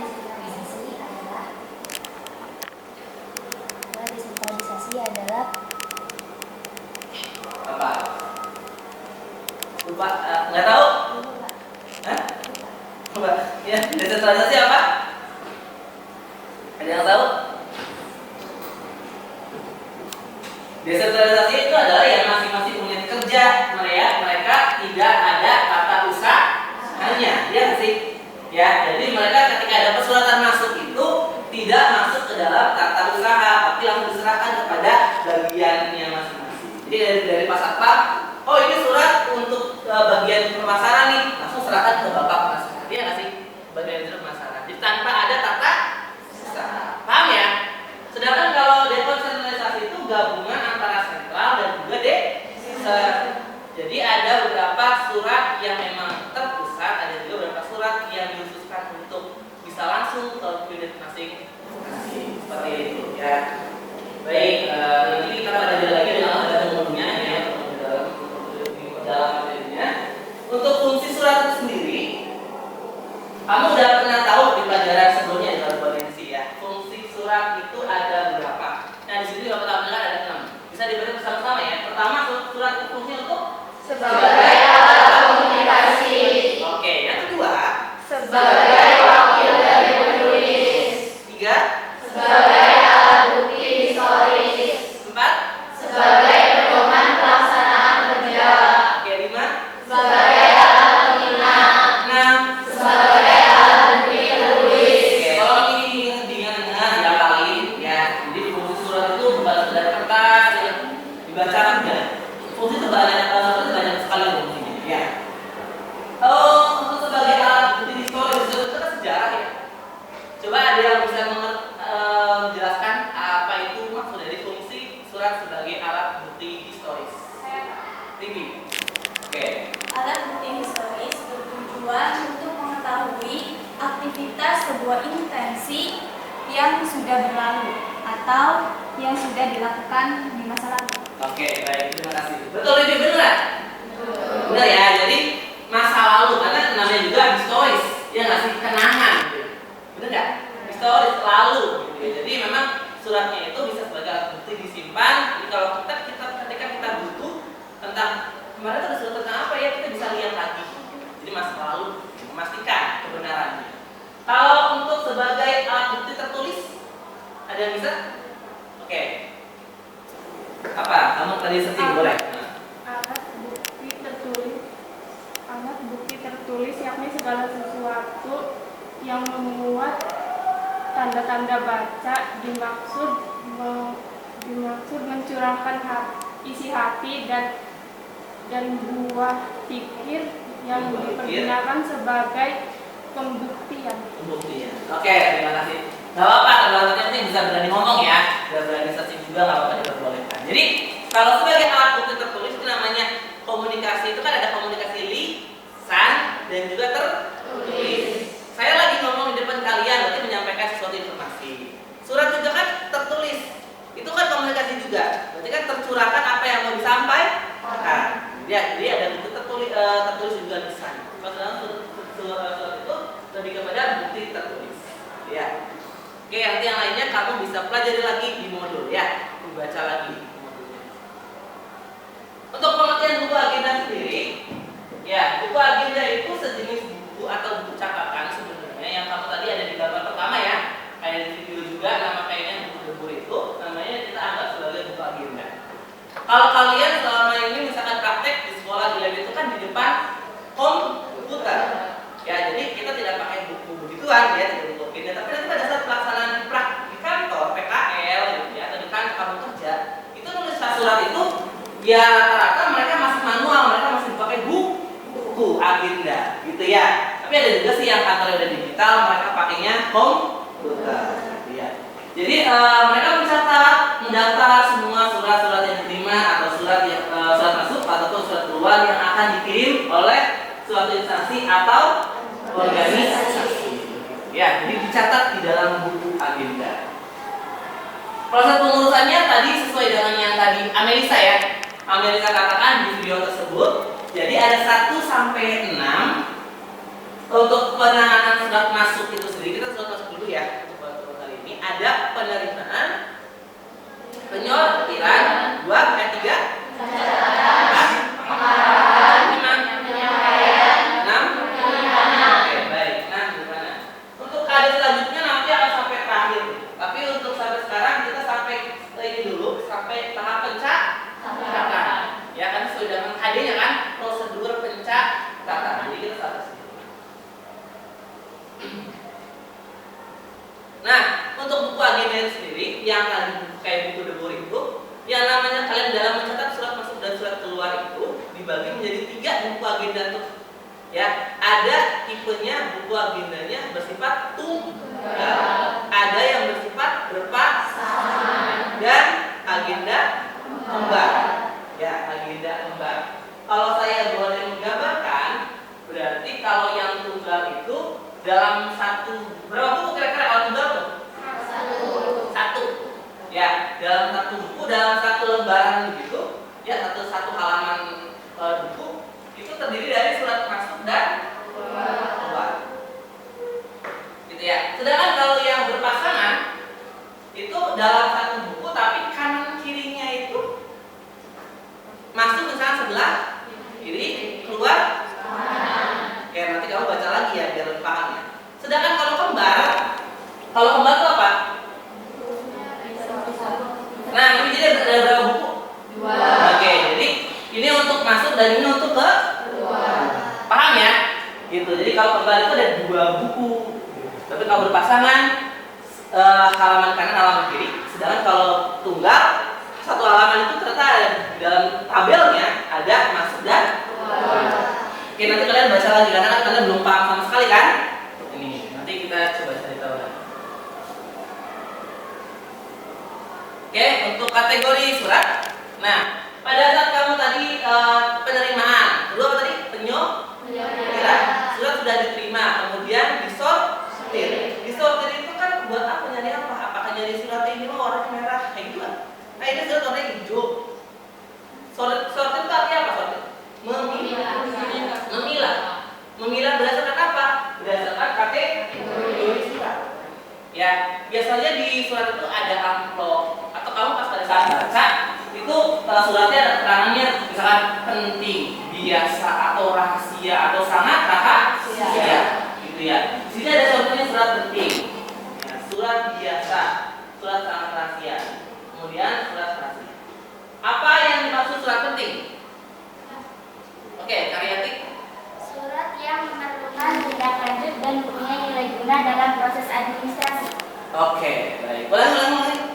desentralisasi adalah apa? Lupa? Nggak tahu? Hah? Coba. Ya, desentralisasi apa? Ada yang tahu? Desentralisasi itu adalah yang masing-masing unit kerja mereka tidak ada tata usahanya, ya nggak sih? Ya, jadi mereka ketika ada persuratan masuk itu tidak masuk ke dalam tata usaha, tapi langsung diserahkan kepada bagiannya masing-masing. Jadi dari Pak Satpam, oh ini surat untuk bagian pemasaran nih, langsung serahkan ke Bapak pemasaran, ya nggak sih? Bagian itu pemasaran. Jadi tanpa ada tata usaha, paham ya? Sedangkan kalau dekonsentralisasi itu gabungan antara sentral dan juga desa. Jadi ada beberapa surat yang memang terpusat, ada juga beberapa surat yang dikhususkan untuk bisa langsung ke unit masing-masing. Seperti itu ya. Baik, ini kita belajar lagi dengan umumnya ya, dalam materinya. Untuk fungsi surat itu sendiri, kamu udah pernah tahu di pelajaran sebelumnya di korespondensi ya. Fungsi surat itu ada berapa? Nah di sini kalau kita ada 6. Bisa dibaca bersama-sama ya. Pertama, surat itu fungsi untuk sebagai alat komunikasi. Oke, yang kedua Sebagai wakil dari penulis. 3 Sebagai alat bukti historis. 4 Sebagai pedoman pelaksanaan kerja. Oke, 5 Sebagai alat pengingat. 6 Sebagai alat bukti tertulis. Oke, kalau ini dengan diapalin ya. Jadi fungsi surat itu berbalas dari kertas ya. Dibaca ya. Fungsi itu banyak sekali fungsinya ya. Untuk sebagai alat bukti historis itu kan sejarah ya. Coba ada yang bisa menjelaskan apa itu maksud dari fungsi surat sebagai alat bukti historis? Tinggi. Oke. Alat bukti historis bertujuan untuk mengetahui aktivitas sebuah intensi yang sudah berlalu atau yang sudah dilakukan di masa lalu. Oke, baik, terima kasih. Betul, ini benar. Benar ya. Jadi masa lalu karena namanya juga historis, ya nggak sih, kenangan. Benar nggak? Historis lalu. Gitu. Jadi memang suratnya itu bisa sebagai alat bukti disimpan. Jadi kalau ketika kita butuh tentang kemarin itu ada surat tentang apa ya, kita bisa lihat lagi. Jadi masa lalu memastikan kebenarannya. Kalau untuk sebagai alat bukti tertulis, ada yang bisa? Oke. Apa? Kamu tadi setting boleh? Alat bukti tertulis yakni segala sesuatu yang memuat tanda-tanda baca dimaksud mencurahkan isi hati dan buah pikir yang dipergunakan sebagai pembuktian. Pembuktian. Oke, terima kasih. Gak apa-apa, kalau yang penting bisa berani ngomong ya, bisa berani searching juga gak apa-apa, diperbolehkan. Jadi kalau sebagai alat bukti tertulis itu namanya komunikasi, itu kan ada komunikasi lisan dan juga tertulis. Saya lagi ngomong di depan kalian, berarti Oke, nanti yang lainnya kamu bisa pelajari lagi di modul ya, baca lagi modulnya. Untuk pengertian buku agenda sendiri, ya buku agenda itu sejenis buku atau buku catatan sebenarnya yang kamu tadi ada di gambar pertama ya, kayak di video juga nama kayaknya buku debur itu, namanya kita anggap sebagai buku agenda. Kalau kalian selama ini misalkan praktek di sekolah di lab itu kan di depan komputer, ya jadi kita tidak pakai buku begituan ya, tidak buku agenda, tapi nanti pada saat pelaksanaan di kantor PKL gitu ya, atau di kantor kamu kerja, itu nulis surat itu ya rata-rata mereka masih manual, mereka masih pakai buku agenda gitu ya. Tapi ada juga sih yang kantornya udah digital, mereka pakainya komputer gitu ya. Jadi mereka mencatat, mendaftar semua surat-surat yang diterima atau surat yang surat masuk ataupun surat keluar yang akan dikirim oleh suatu instansi atau organisasi. Ya, jadi dicatat di dalam buku agenda. Proses pengurusannya tadi sesuai dengan yang tadi Amelisa ya. Amelisa katakan di video tersebut. Jadi ada 1 sampai 6 untuk penanganan surat masuk itu sendiri. Kita surat masuk dulu ya. Untuk kali ini ada penerimaan, penyortiran, 2, 3, 5, 6. Oke, baik. Nah, gimana? Untuk kali selanjutnya nanti akan sampai terakhir. Tapi untuk sampai sekarang kita sampai ini dulu, sampai tahap pencatatan. Ya kan sesuai dengan KD-nya kan, prosedur pencatatan. Jadi kita sampai sini. Nah, untuk buku agenda sendiri yang kalian kayak buku debur itu, yang namanya kalian dalam mencatat surat masuk dan surat keluar itu dibagi menjadi 3 buku agenda tuh. Ya, ada tipenya buku agendanya bersifat tunggal, ada yang bersifat berpasangan, dan agenda kembar. Ya, agenda kembar. Kalau saya boleh menggambarkan, berarti kalau yang tunggal itu dalam satu berapa buku kira-kira kalau tunggal tuh? Satu. Ya, dalam satu buku, dalam satu lembaran begitu, ya satu halaman buku itu terdiri dari surat masuk dan keluar. Gitu ya. Sedangkan kalau yang berpasangan itu dalam satu buku tapi kanan kirinya itu masuk misalnya sebelah kiri, keluar kanan. Ya nanti kamu baca lagi ya biar paham ya. Sedangkan kalau kembar itu apa? Nah ini jadi ada berapa buku? 2. Oke, jadi ini untuk masuk dan ini untuk keluar. Paham ya? Gitu. Jadi kalau kembar itu ada 2 buku. Tapi kalau berpasangan halaman kanan, halaman kiri. Sedangkan kalau tunggal satu halaman itu ternyata ada di dalam tabelnya ada masuk dan keluar. Oke, nanti kalian baca lagi karena kan kalian belum paham sama sekali kan? Ini nanti kita coba cari tahu. Oke, untuk kategori surat. Nah, pada saat kamu tadi penerimaan, dulu apa tadi? Penyortiran. Surat sudah diterima, kemudian disortir. Disortir itu kan buat apa? Nyari apa? Apakah nyari surat ini warna merah kayak gitu kan? Nah, ini surat warna hijau. Sortir itu artinya apa? Sortir? Memilah berdasarkan apa? Berdasarkan kategori surat. Ya, biasanya di surat itu ada amplop atau kamu pas pada saat baca itu suratnya ada keterangannya misalkan penting, biasa atau rahasia atau sangat rahasia gitu ya. Di sini ada contohnya surat penting, ya, surat biasa, surat sangat rahasia, kemudian surat rahasia. Apa yang dimaksud surat penting? Oke, Karyati. Surat yang memerlukan tindak lanjut dan mempunyai nilai guna dalam proses administrasi. Oke, baik. Ulang.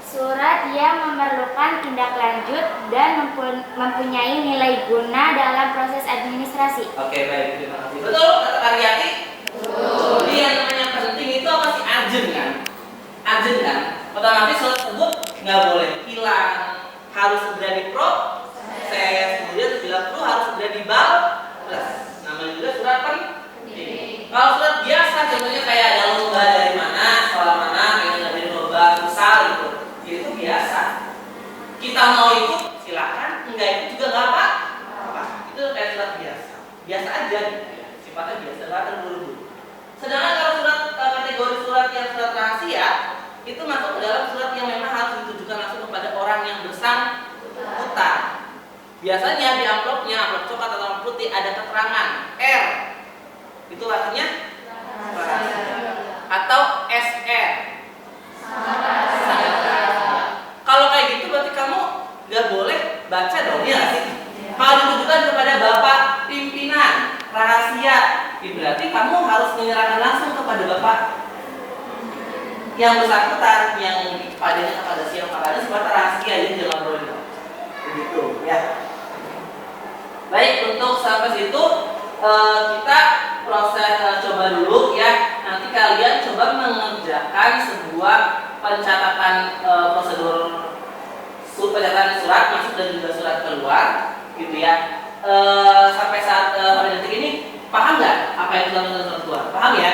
Surat yang memerlukan tindak lanjut dan mempunyai nilai guna dalam proses administrasi. Oke, baik. Terima kasih. Betul, kata Karyati? Betul. Jadi yang namanya penting itu apa sih? Urgent kan? Urgent kan? Otomatis surat tersebut nggak boleh hilang, harus segera diproses, kemudian bila perlu harus segera dibalas. Namanya juga surat penting. Kalau surat biasa, contohnya kayak ada lomba dari mana, sekolah mana, pengen dari lomba futsal gitu, itu biasa. Kita mau ikut silakan, enggak ikut juga nggak apa-apa. Itu kayak surat biasa aja gitu ya. Sifatnya biasa, nggak terburu-buru. Sedangkan kalau surat kategori surat yang surat rahasia, itu masuk ke dalam surat yang memang harus ditujukan langsung kepada orang yang bersangkutan. Biasanya di amplopnya, amplop coklat atau amplop putih ada keterangan R, itu artinya atau SR. Kalau kayak gitu berarti kamu nggak boleh baca dong ya. Kalau ditujukan kepada bapak pimpinan rahasia, berarti kamu harus menyerahkan langsung kepada bapak yang bersangkutan, yang padanya kepada siapa, karena sebuah rahasia ini dalam rolling. Begitu ya. Baik, untuk sampai situ kita proses coba dulu ya. Nanti kalian coba mengerjakan sebuah pencatatan prosedur pencatatan surat masuk dan juga surat keluar, gitu ya. Sampai saat pada detik ini paham nggak apa yang surat keluar? Paham ya?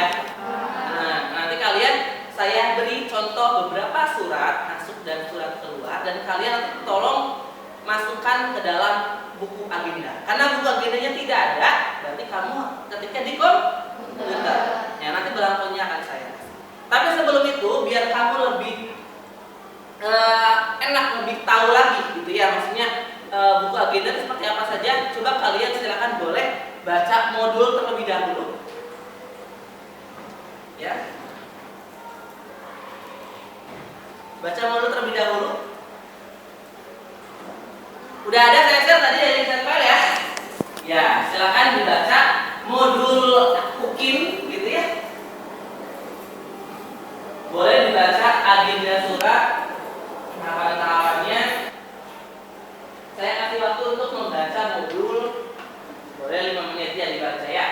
Nah, nanti kalian saya beri contoh beberapa surat masuk dan surat keluar, dan kalian nanti tolong masukkan ke dalam buku agenda. Karena buku agendanya tidak ada, berarti kamu ketika di komputer, ya nanti belangkonya akan saya. Tapi sebelum itu, biar kamu lebih enak, lebih tahu lagi, gitu ya. Maksudnya buku agenda seperti apa saja. Coba kalian silakan boleh baca modul terlebih dahulu, ya. Baca modul terlebih dahulu. Udah ada saya share tadi dari file ya. Ya, silakan dibaca modul UKIM gitu ya. Boleh dibaca agenda surat, tahapan-tahapannya. Saya kasih waktu untuk membaca modul. Boleh 5 menit ya dibaca ya.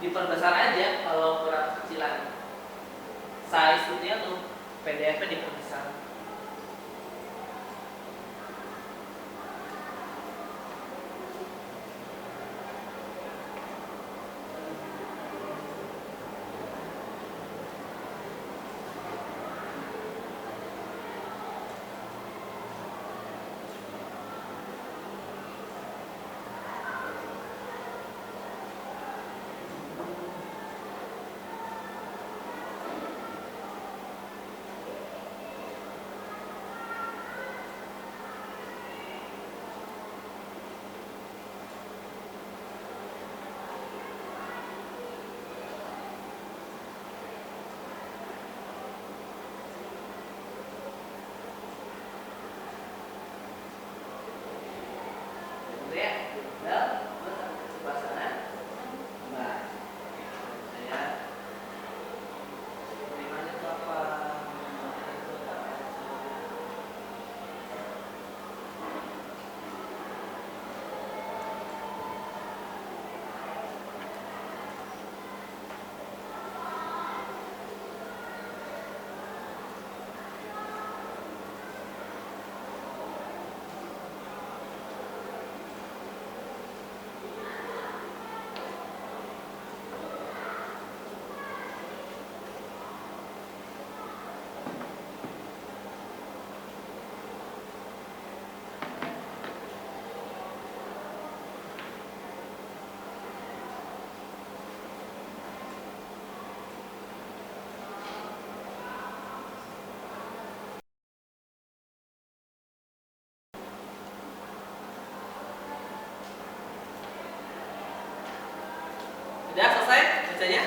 Diperbesar aja kalau kurang kecilan. Size-nya tuh PDF-nya diperbesar. Sudah selesai bacanya?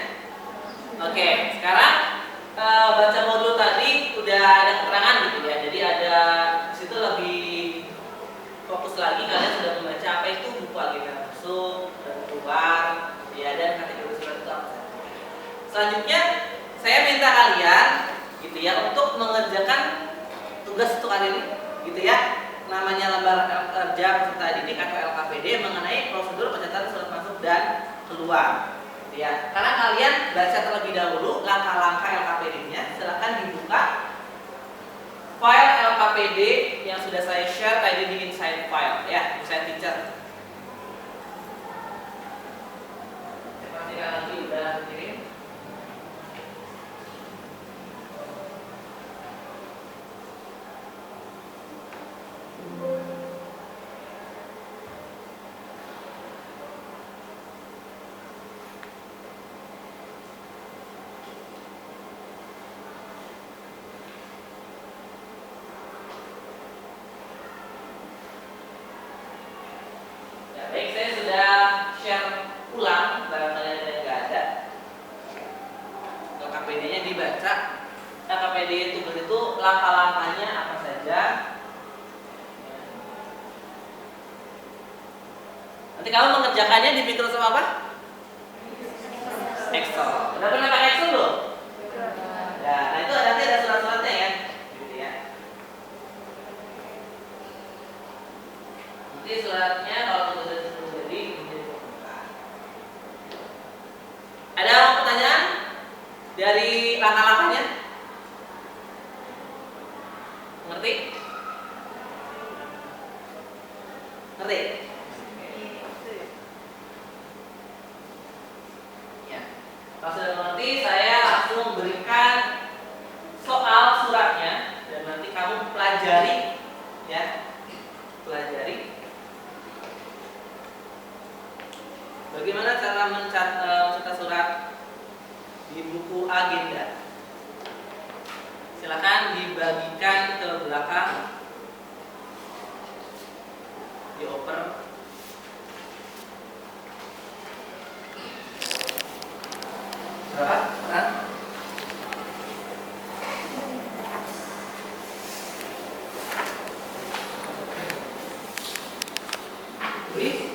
Oke, sekarang baca modul tadi udah ada keterangan gitu ya. Jadi ada di situ lebih fokus lagi, kalian sudah membaca apa itu buku agenda masuk dan keluar, ya, dan kategori surat itu apa saja. Selanjutnya saya minta kalian gitu ya untuk mengerjakan tugas untuk hari ini gitu ya. Namanya lembar kerja peserta didik atau LKPD mengenai prosedur pencatatan surat masuk dan keluar. Ya, karena kalian baca terlebih dahulu langkah-langkah LKPD-nya, silakan dibuka KPD yang sudah saya share tadi di inside file ya, inside teacher. Perhatikan lagi udah kirim. Baik, saya sudah share ulang barangkali ada yang nggak ada. KPD-nya dibaca. KPD itu langkah-langkahnya apa saja. Nanti kamu mengerjakannya di Microsoft apa? Excel. Udah pernah pakai Excel belum? Ya, nah itu nanti ada surat-suratnya ya, gitu ya. Nanti suratnya kalau sudah jadi permukaan. Ada pertanyaan dari langkah-langkahnya? Ngerti? Ngerti? Ya. Kalau sudah mengerti, saya langsung berikan soal suratnya dan nanti kamu pelajari, ya, pelajari. Bagaimana cara mencetak surat di buku agenda? Silakan dibagikan ke belakang, dioper. Berapa? Kan? Wih.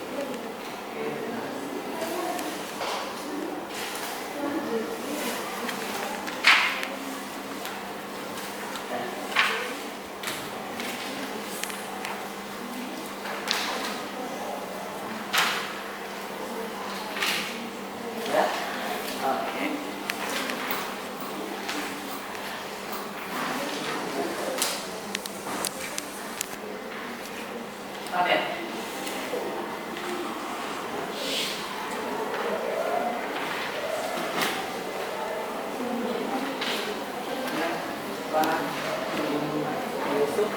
Ya. Oke. Oke. Pak Yusuf.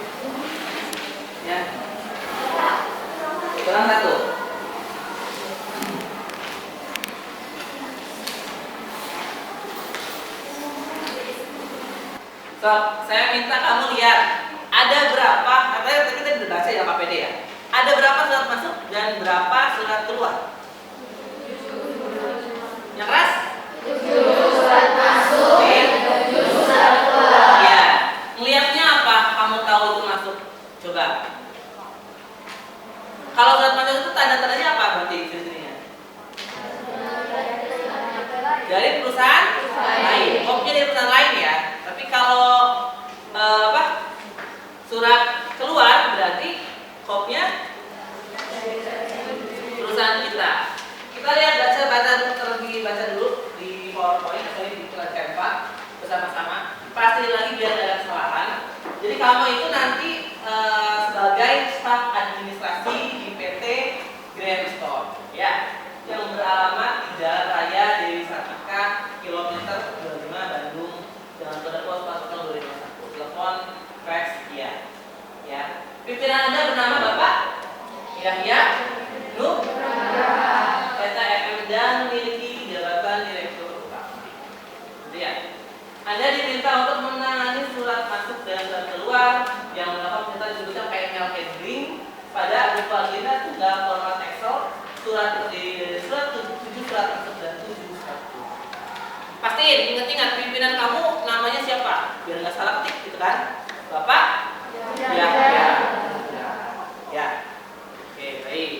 Ya. Kurang satu. So, saya minta kamu lihat ada berapa, katanya kita udah baca ya KPD ya. Ada berapa surat masuk dan berapa surat keluar? Yang keras? 7 surat masuk dan 7 surat keluar. Ya, ngelihatnya apa? Kamu tahu itu masuk? Coba. Kalau surat masuk itu tanda-tandanya apa berarti ciri-cirinya? Dari perusahaan lain. Kopnya dari perusahaan lain ya. Tapi kalau surat keluar berarti kopnya perusahaan kita. Kita lihat terlebih baca dulu di PowerPoint atau di Canva bersama-sama. Pasti lagi biar ada kesalahan. Jadi kamu itu nanti sebagai staf administrasi di PT Grand Store, ya, yang beralamat di Jalan Raya Dewi Sartika, kilometer 25 Bandung, dengan kode pos pasukan 251. Telepon, fax, ya. Pimpinan Anda bernama Bapak Yahya Nugraha, PTFM dan memiliki jabatan Direktur Utama. Kemudian, Anda diminta untuk menangani surat masuk dan surat keluar yang melakukan perintah disebutkan kayak email handling pada berupa agenda tunggal format Excel, surat terdiri dari surat 7 surat masuk dan 7 surat keluar. Pastiin, ingat-ingat pimpinan kamu namanya siapa, biar nggak salah ketik gitu kan? Bapak? Ya. Oke, baik.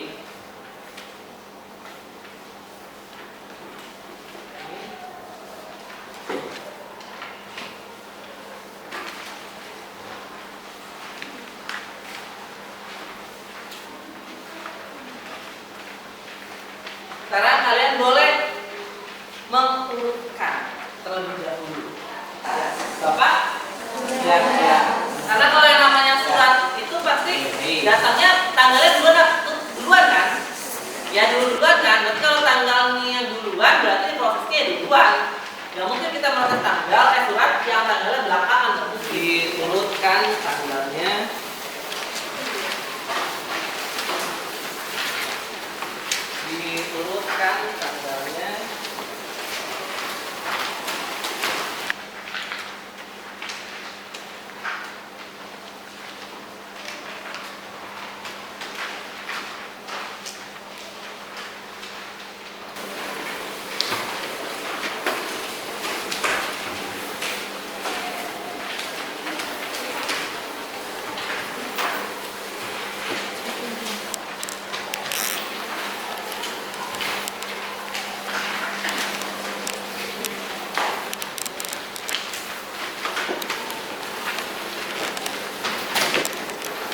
Sekarang kalian boleh mengurutkan terlebih dahulu. Ya. Bapak? Ya. Karena kalau yang namanya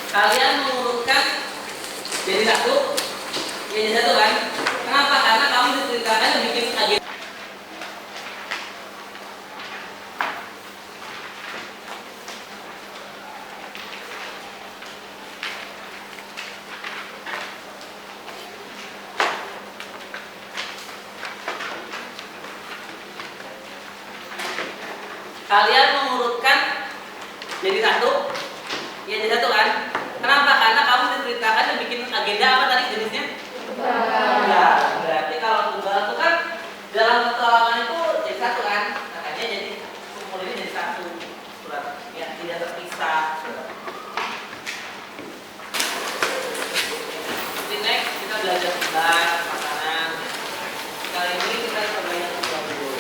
kalian mengurutkan jadi satu kan? Kenapa? Karena kamu diceritakan bikin agenda. Kalian mengurutkan jadi satu kan? Kenapa? Karena kamu diceritakan dan bikin agenda apa tadi jenisnya? Tunggal. Berarti kalau tunggal itu kan dalam satu halaman itu jadi satu kan? Makanya jadi kumpul ini jadi satu surat yang tidak terpisah. Jadi next kita belajar tentang makanan. Kali ini kita coba yang kedua dulu.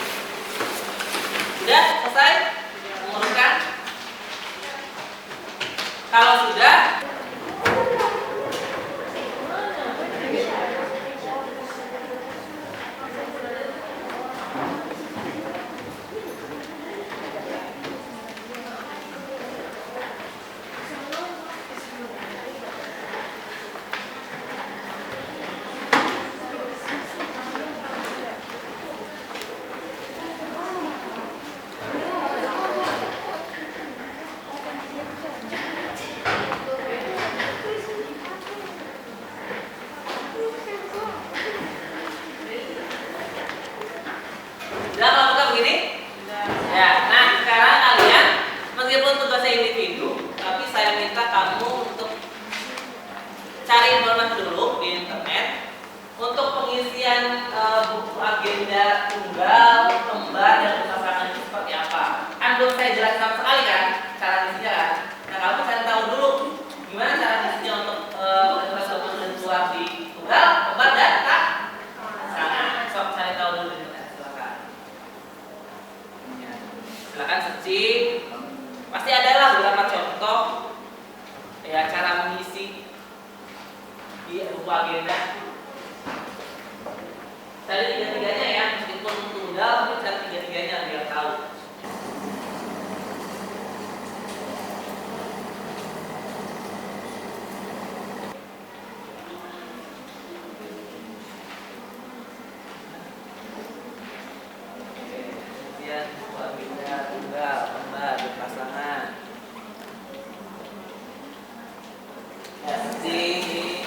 Sudah selesai mengurutkan? Kalau sudah, sudah kalau bukan begini? Ya, nah sekarang kalian meskipun tugasnya individu, tapi saya minta kamu untuk cari informasi dulu di internet untuk pengisian buku agenda tunggal, kembar, dan pasangan itu seperti apa. Kan belum saya jelaskan sama sekali kan cara ngisinya kan. Nah kamu cari tahu dulu gimana cara ngisinya untuk informasi dan keluar di tunggal, kembar, dan pasangan. Sok cari tahu dulu di internet, silakan. Silakan searching. Pasti ada lah beberapa contoh ya cara mengisi di buku agenda. Cari tiga-tiganya ya, meskipun tunggal tapi cari tiga-tiganya biar tahu. Kemudian buku agenda tunggal, kembar, berpasangan. Ya, searching.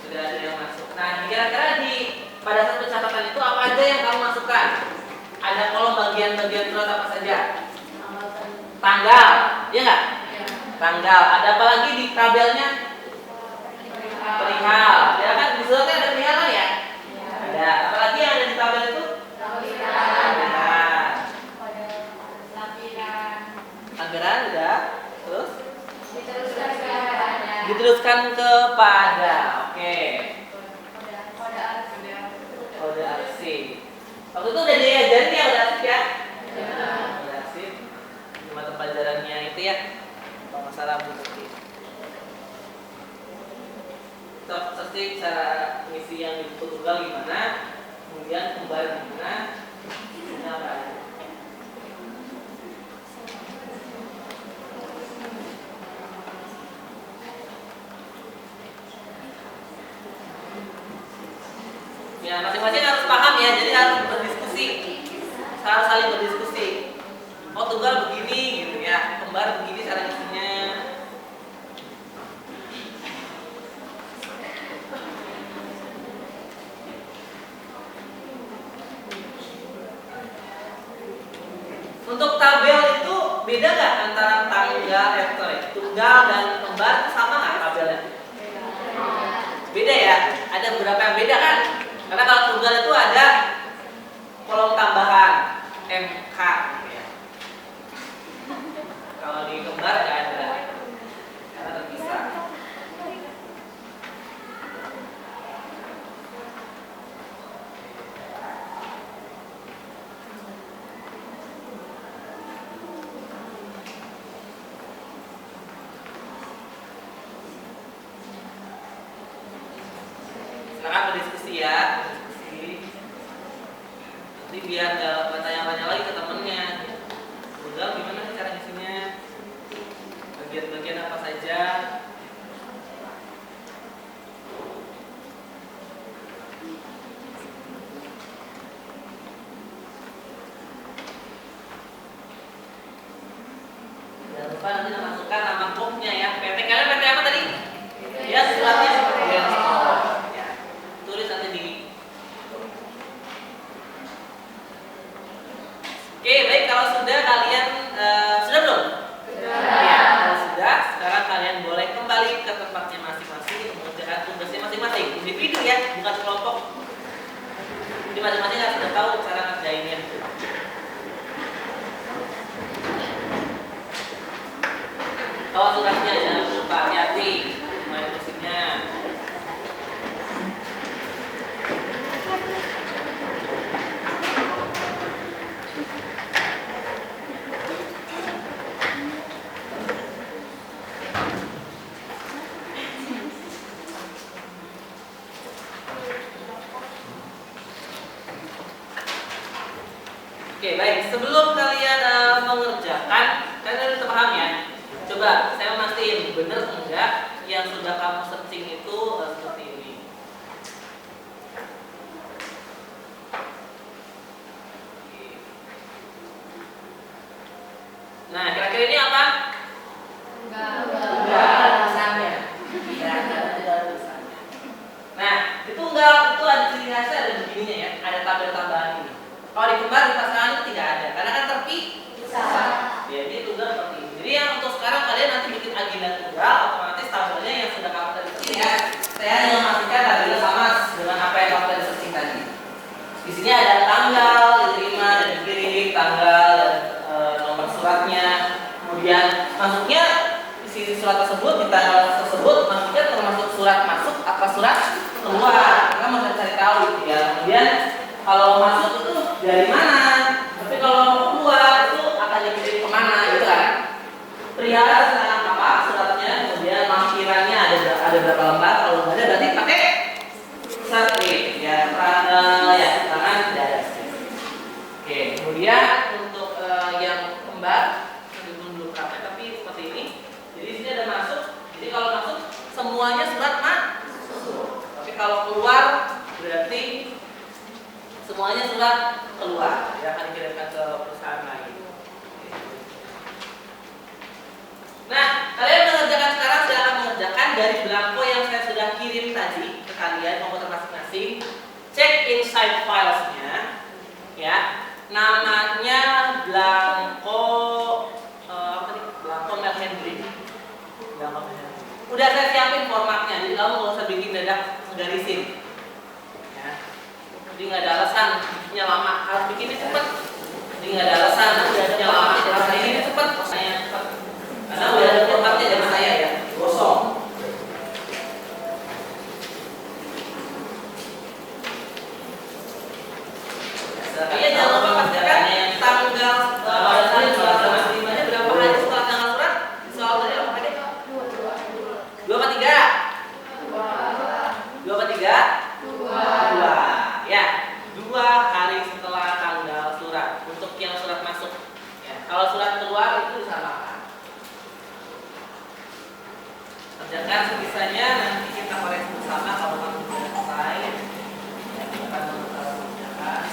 Sudah ada yang masuk. Nah, kira-kira pada saat pencatatan itu apa aja yang kamu masukkan? Ada kolom bagian-bagian surat apa saja? Tanggal, iya nggak? Tanggal. Ada apa lagi di tabelnya? Perihal. Ya kan di suratnya ada perihal kan ya? Ada. Apa lagi yang ada di tabel itu? Lampiran udah. Terus? Diteruskan kepada. Oke. Kode arsip. Waktu itu udah diajarin ya kode arsip ya? Kode arsip. Di mata pelajarannya itu ya. Kalau masalah Bu Tuti. Seperti cara mengisi yang di buku tunggal gimana, kemudian kembali gimana, ini apa? Ya, masing-masing harus paham ya, jadi harus berdiskusi, harus saling berdiskusi. Oh tunggal begini gitu ya, kembar begini cara ngisinya. Untuk tabel itu tunggal dan kembar sama nggak tabelnya? Beda ya, ada beberapa yang beda kan? Karena kalau tunggal itu ada kolom tambahan MK gitu ya. Kalau di kembar nggak ada, karena terpisah. Silakan berdiskusi ya, berdiskusi. Nanti biar nggak bertanya-tanya lagi ke temennya. Udah gimana sih cara ngisinya? Bagian-bagian apa saja? Jangan lupa nanti masukkan nama booknya ya. PT kalian PT apa tadi? Ya suratnya. Ya. Tulis nanti di. Oke, baik, kalau sudah kalian sudah belum? Sudah. Ya, kalau sudah, sekarang kalian boleh kembali ke tempatnya masing-masing mengerjakan tugasnya masing-masing. Individu ya, bukan kelompok. Jadi masing-masing harus sudah tahu cara ngerjainnya. Kalau suratnya jangan lupa hati-hati main musiknya. Oke, baik. Sebelum kalian mengerjakan, kalian harus paham ya. Coba saya mastiin benar enggak yang sudah kamu searching itu seperti ini. Nah, kira-kira ini apa? Tunggal tulisannya. Ya, tunggal tulisannya. Nah, di tunggal itu ada ciri khasnya, ada begininya ya, ada tabel tambahan ini. Kalau di kembar di pasangan itu tidak ada, karena kan terpisah. Jadi tunggal seperti ini. Jadi yang untuk sekarang kalian nanti bikin agenda tunggal, otomatis tabelnya yang sudah kamu tadi searching ya. Saya hanya memastikan tabelnya sama dengan apa yang kamu tadi searching tadi. Di sini ada tanggal diterima dan dikirim, tanggal dan nomor suratnya. Kemudian masuknya isi surat tersebut, di tanggal tersebut masuknya termasuk surat masuk apa surat keluar. Kita mau cari tahu gitu ya. Kemudian kalau masuk itu dari mana, tapi kalau keluar itu akan dikirim kemana gitu kan. Perihal tentang apa suratnya, kemudian lampirannya ada berapa lembar, kalau nggak ada berarti pakai strip ya, ya tangan tidak ada. Oke, kemudian untuk yang kembar belum praktek tapi seperti ini. Jadi di sini ada masuk. Jadi kalau masuk semuanya surat masuk. Tapi kalau keluar berarti semuanya surat keluar, ya akan dikirimkan ke perusahaan lain. Nah, kalian mengerjakan sekarang silahkan mengerjakan dari belangko yang saya sudah kirim tadi ke kalian komputer masing-masing. Cek inside filesnya, ya. Namanya belangko belangko Mel Henry. Udah saya siapin formatnya, jadi kamu nggak usah bikin dadak ngegarisin. Ya. Jadi nggak ada alasan bikinnya lama, harus bikinnya cepat. Jadi nggak ada alasan bikinnya lama, harus bikinnya cepat. Saya cepat. Karena udah ada formatnya dari saya ya, kosong. Iya, jangan lupa pastikan tanggal limanya berapa hari setelah tanggal surat. Soal tadi apa tadi? 2 apa 3? 2 apa 3? 2. Ya, 2 hari setelah tanggal surat untuk yang surat masuk. Ya, kalau surat keluar itu disamakan. Kerjakan sebisanya, nanti kita koreksi bersama kalau kamu sudah selesai. Ya, kita akan mengerjakan.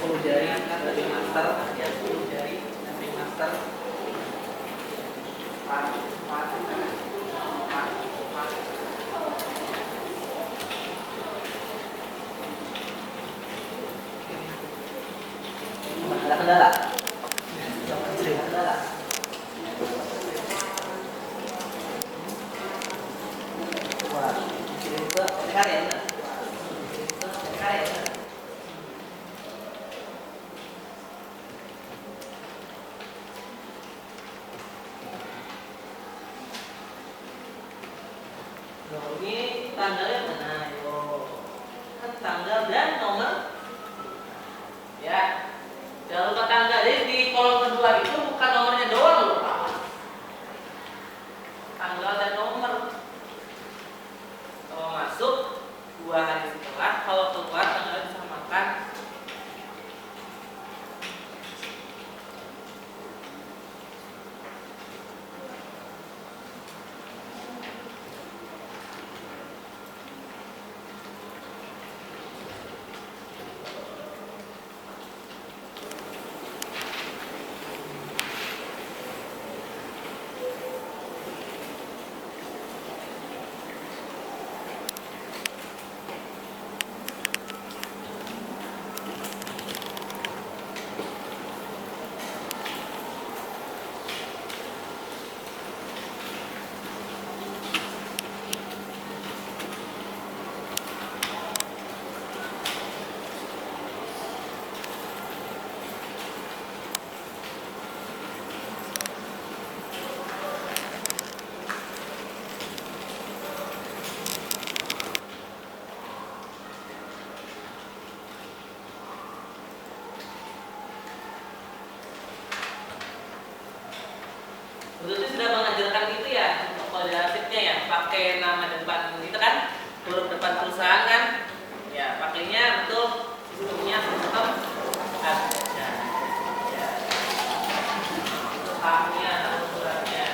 10 jari kan dari master ya 10 jari dari master ada kendala wah kirim ke TKR ya ini tanggalnya mana? Yo, kan tanggal dan nomor. Ya, jangan lupa tanggal. Jadi di kolom kedua itu bukan nomornya doang loh, Pak. Tanggal dan nomor. Kalau masuk 2 hari setelah, kalau keluar tanggalnya disamakan. Berarti sudah mengajarkan itu ya untuk kode arsipnya ya, pakai nama depan itu kan, huruf depan perusahaan kan, ya pakainya betul sistemnya tetap ada, ya, haknya atau suratnya.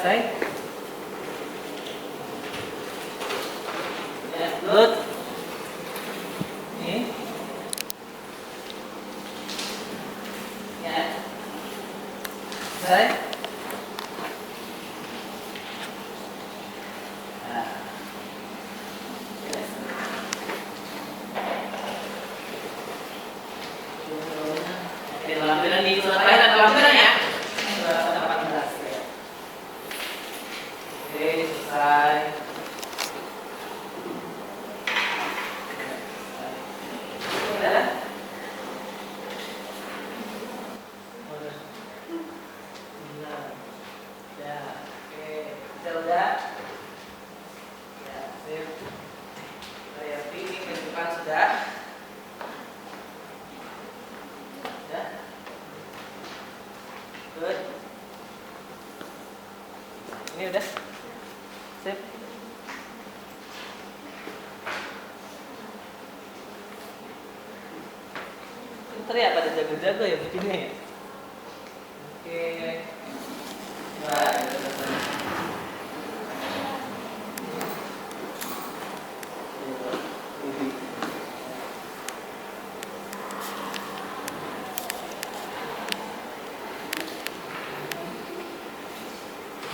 Selesai. Ya, good. Ini. Ya. Selesai. Nah. Oke, lampiran di surat lain ada lampiran ya? Surat 18 ya. Oke, selesai. Udah? Udah. Ya, oke. Udah. Ya, sip. Saya ini kehidupan sudah. Ya. Good. Ini udah. Sip. Pinter ya, pada jago-jago ya begini ya. Oke. Nah,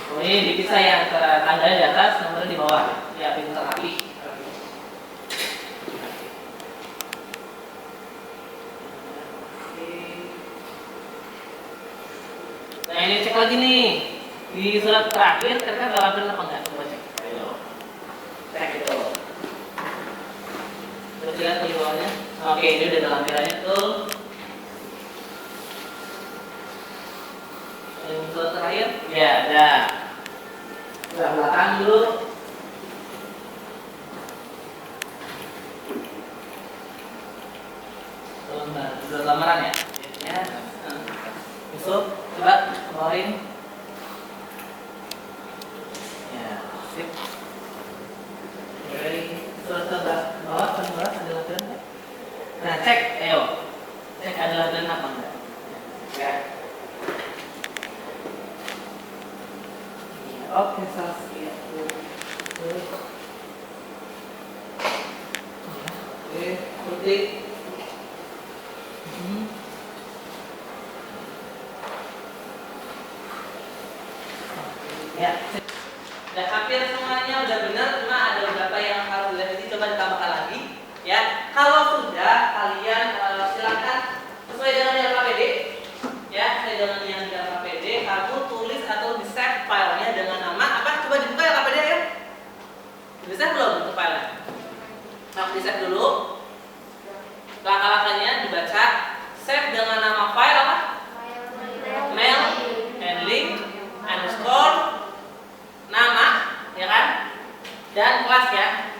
oh, ini dipisah ya antara tandanya di atas, nomornya di bawah. Ya, pintar rapi. Nah, ini cek lagi nih. Di surat terakhir kira-kira ada lampiran apa enggak? Coba cek. Ayo. Cek itu. Terus lihat di bawahnya. Oke, ini udah ada lampirannya tuh. Yang surat terakhir? Ya, ada. Sebelah belakang dulu. Nah, sudah lamaran ya? Ya. Yusuf, coba keluarin. Ya, sip. Oke, surat sebelah bawah, bawah ada lampiran nggak? Nah, cek, ayo. Cek ada lampiran apa enggak? Ya. Oke, selesai. Oke, putih. Ya, udah hampir semuanya udah benar, cuma ada beberapa yang harus direvisi, coba ditambahkan lagi. Ya, kalau sudah kalian silakan sesuai dengan yang KPD. Ya, sesuai dengan yang di KPD, kamu tulis atau di save filenya dengan nama apa? Coba dibuka ya KPD ya. Di save belum untuk filenya? Nah, di save dulu. Langkah-langkahnya dibaca. Save dengan nama file apa? Mail and link underscore nama, ya kan? Dan kelas ya.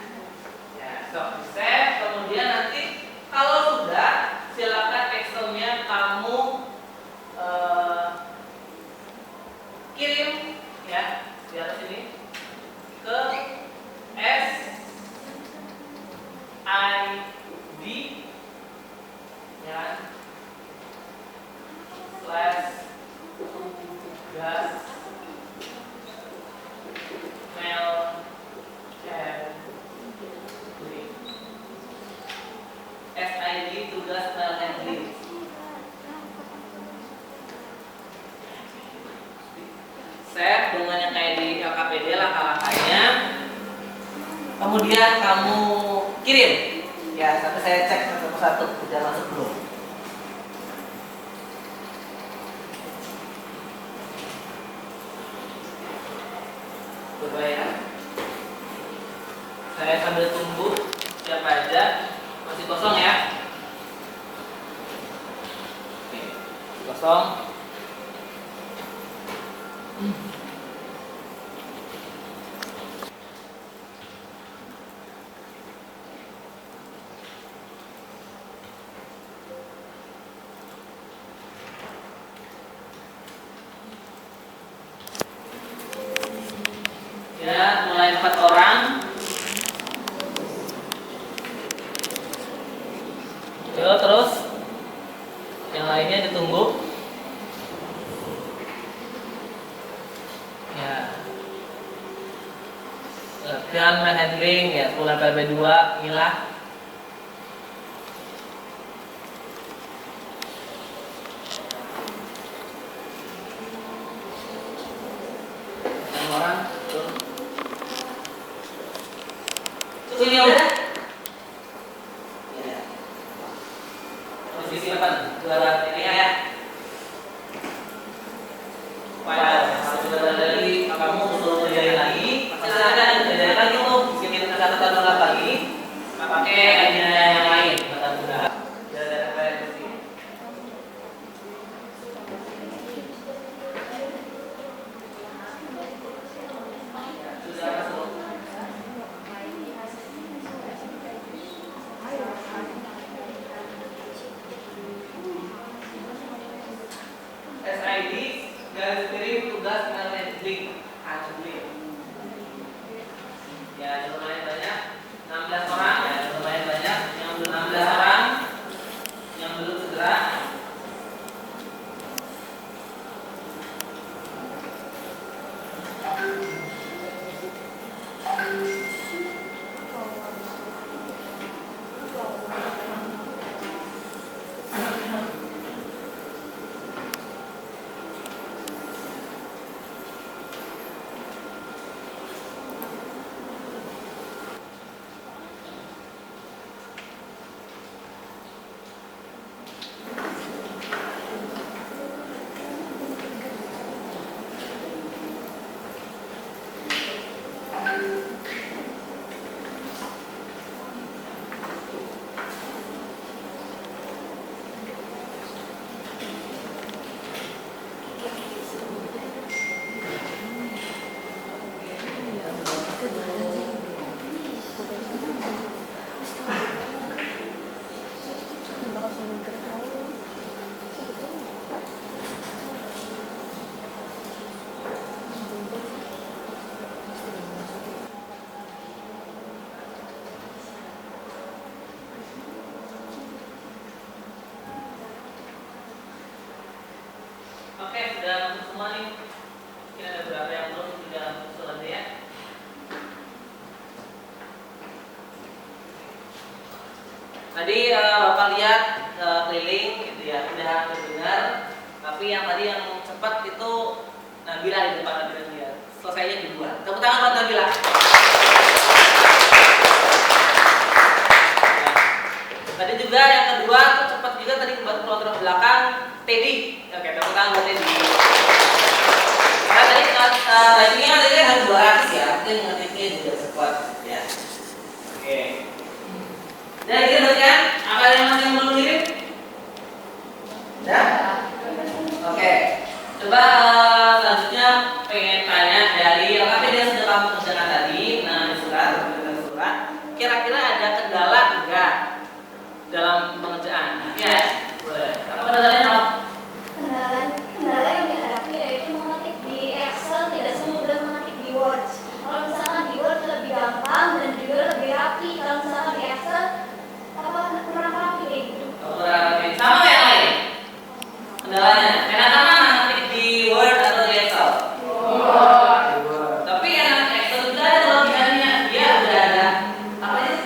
Ya, so save. Kemudian nanti kalau sudah silakan Excelnya kamu kirim ya di atas ini ke SID ya /tugas mail and link. SID tugas mail and link. Save dengan yang kayak di LKPD langkah-langkahnya. Kemudian kamu kirim. Ya, sampai saya cek satu persatu sudah masuk belum. Coba ya. Saya sambil tunggu siapa aja. Masih kosong ya. Oke, kosong. Ya, mulai 4 orang. Yo, terus yang lainnya ditunggu. latihan main handling ya, 10 PLB2 inilah. Orang tuh. Ini udah. Ya. Posisi depan, juara ini ya. Sudah dari kamu suruh kerjain lagi, pasti ada yang kerjain lagi tuh, bikin catatan lagi, pakai agenda yang lain, kata Bunda. Dari apa yang sih? Sudah masuk. SID garis miring tugas handling. Ya, lumayan banyak. 16 orang ya, lumayan banyak. Yang belum 16 orang, yang belum segera. Oke, sudah masuk semua nih. Mungkin ada beberapa yang belum, sudah masuk aja ya. Tadi Bapak lihat keliling gitu ya, udah dengar. Tapi yang tadi yang cepat itu Nabila di depan Nabila dia. Selesainya di dua. Tepuk tangan buat Nabila. Ya. Tadi juga yang kedua tuh cepat juga tadi buat keluar belakang Teddy. Oke, tepuk tangan buat Teddy. Karena tadi ratingnya kan tadi harus 200 ya, itu yang ngetiknya juga cepat ya. Oke. Dan kita kan apa yang masih belum kirim? Ya? Oke. Coba selanjutnya pengen tanya dari apa yang sudah kamu kerjakan tadi, nah di surat, kira-kira ada kendala enggak dalam pengerjaan? Ya, boleh. Apa kendalanya? Kendala yang dihadapi yaitu mengetik di Excel tidak semudah mengetik di Word. Kalau misalkan di Word lebih gampang dan juga lebih rapi. Kalau misalkan di Excel kurang rapi kayak gitu. Sama yang lain? Kendalanya? Enakan mana ngetik di Word atau di Excel? Word. Tapi yang Excel juga ada kelebihannya, dia udah ada apa sih?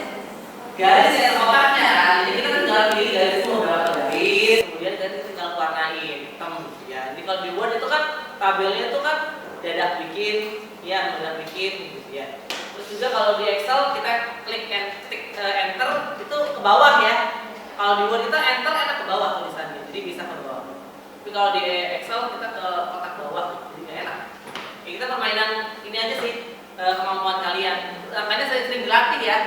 Garis yang kotaknya. Jadi kita tinggal pilih garis itu berapa garis, kemudian kita tinggal warnain hitam gitu ya. Jadi kalau di Word itu kan tabelnya itu kan dadak bikin, ya mudah bikin gitu ya. Terus juga kalau di Excel kita klik enter itu ke bawah ya. Kalau di Word kita enter enak ke bawah tulisannya, jadi bisa ke bawah. Tapi kalau di Excel kita ke kotak bawah, jadi nggak enak. Ya, kita permainan ini aja sih kemampuan kalian. Makanya saya sering dilatih ya.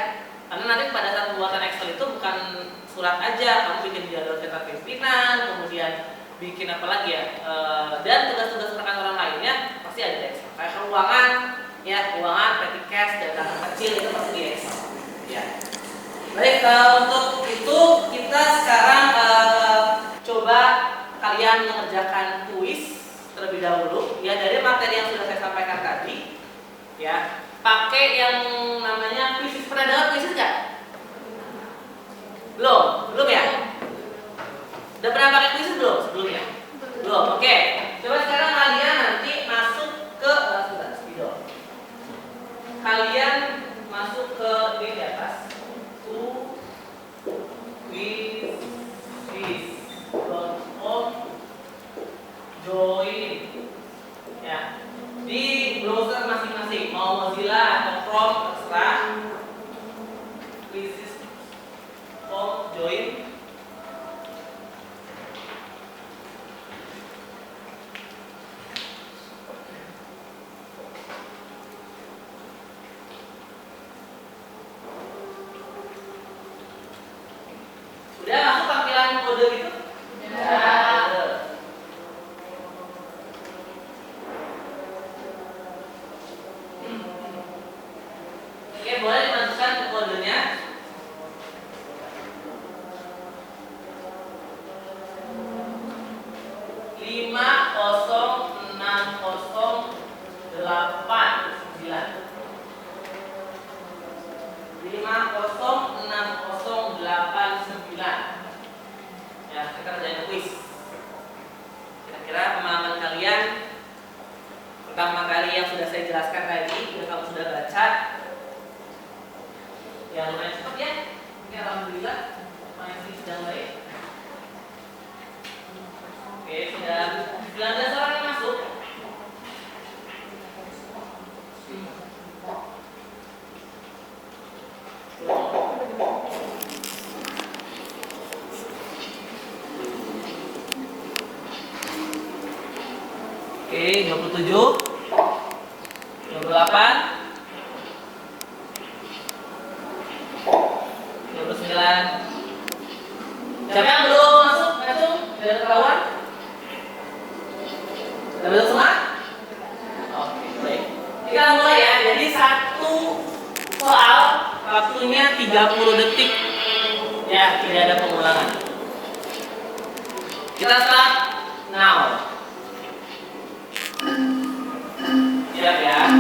Karena nanti pada saat pembuatan Excel itu bukan surat aja, kamu bikin jadwal cetak pimpinan, kemudian bikin apa lagi ya, dan tugas-tugas rekan orang lainnya pasti ada di Excel. Kayak keuangan, ya keuangan, petty cash, data kecil itu pasti di Excel. Ya. Baik, untuk itu kita sekarang coba kalian mengerjakan kuis terlebih dahulu. Ya dari materi yang sudah saya sampaikan tadi, ya pakai yang namanya kuis. Pernah dengar kuis nggak? Belum ya? Udah pernah pakai kuis belum sebelumnya? Belum. Oke. Coba sekarang kalian nanti masuk ke spidol. Kalian browser masing-masing, mau Mozilla atau Chrome terserah. Please join. Udah masuk tampilan kode gitu? Udah. Oke, boleh dimasukkan ke kodenya. Lima 5060889. Ya, kita kerjain quiz. Kira-kira pemahaman kalian pertama kali yang sudah saya jelaskan tadi, yang kamu sudah baca, ya lumayan cepat ya. Oke, alhamdulillah masih sedang baik. Oke, sudah 19 orang yang masuk. Oke, 27, 28, 29. Siapa yang belum masuk? Langsung dari kawan. Sudah masuk semua? Oke, baik. Kita mulai ya. Jadi satu soal waktunya 30 detik. Ya, tidak ada pengulangan. Kita start now. Siap ya.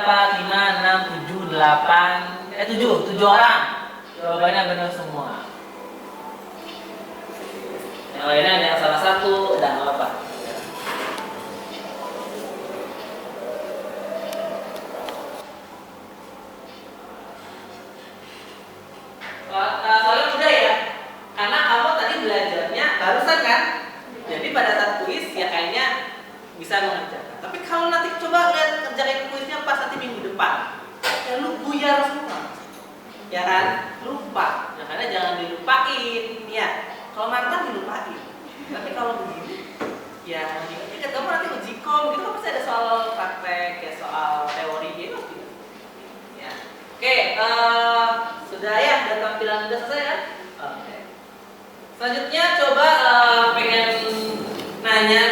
4, 5, 6, 7, 8 7 orang. Jawabannya benar semua. Yang lainnya ada yang salah satu, dan apa? Soalnya mudah ya, karena kamu tadi belajarnya barusan kan. Jadi pada saat kuis ya kayaknya bisa mengerjakan. Tapi kalau nanti coba lihat kerjain kuisnya pas nanti minggu depan, ya lu buyar semua, ya kan? Lupa. Makanya jangan dilupain, ya. Kalau mantan dilupain. Tapi kalau begini, ya ingat kamu nanti uji kom, gitu kan pasti ada soal praktek, ya soal teori gitu. Ya. Oke, sudah ya, udah tampilan udah selesai ya. Oke. Selanjutnya coba pengen nanya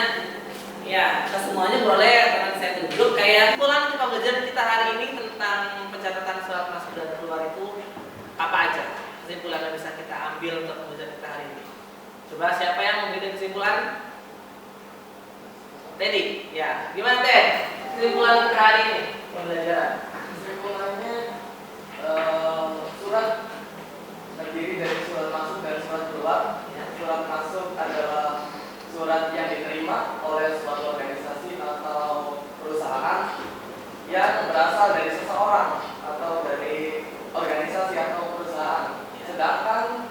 ya ke semuanya boleh, karena saya tunjuk kayak kesimpulan pembelajaran kita hari ini tentang pencatatan surat masuk dan keluar itu apa aja kesimpulan yang bisa kita ambil untuk pembelajaran kita hari ini. Coba siapa yang membuat kesimpulan? Teddy, ya gimana Ted? Kesimpulan kita hari ini pembelajaran. Kesimpulannya surat terdiri dari surat masuk dan surat keluar. Surat masuk adalah surat yang diterima oleh suatu organisasi atau perusahaan yang berasal dari seseorang atau dari organisasi atau perusahaan. Sedangkan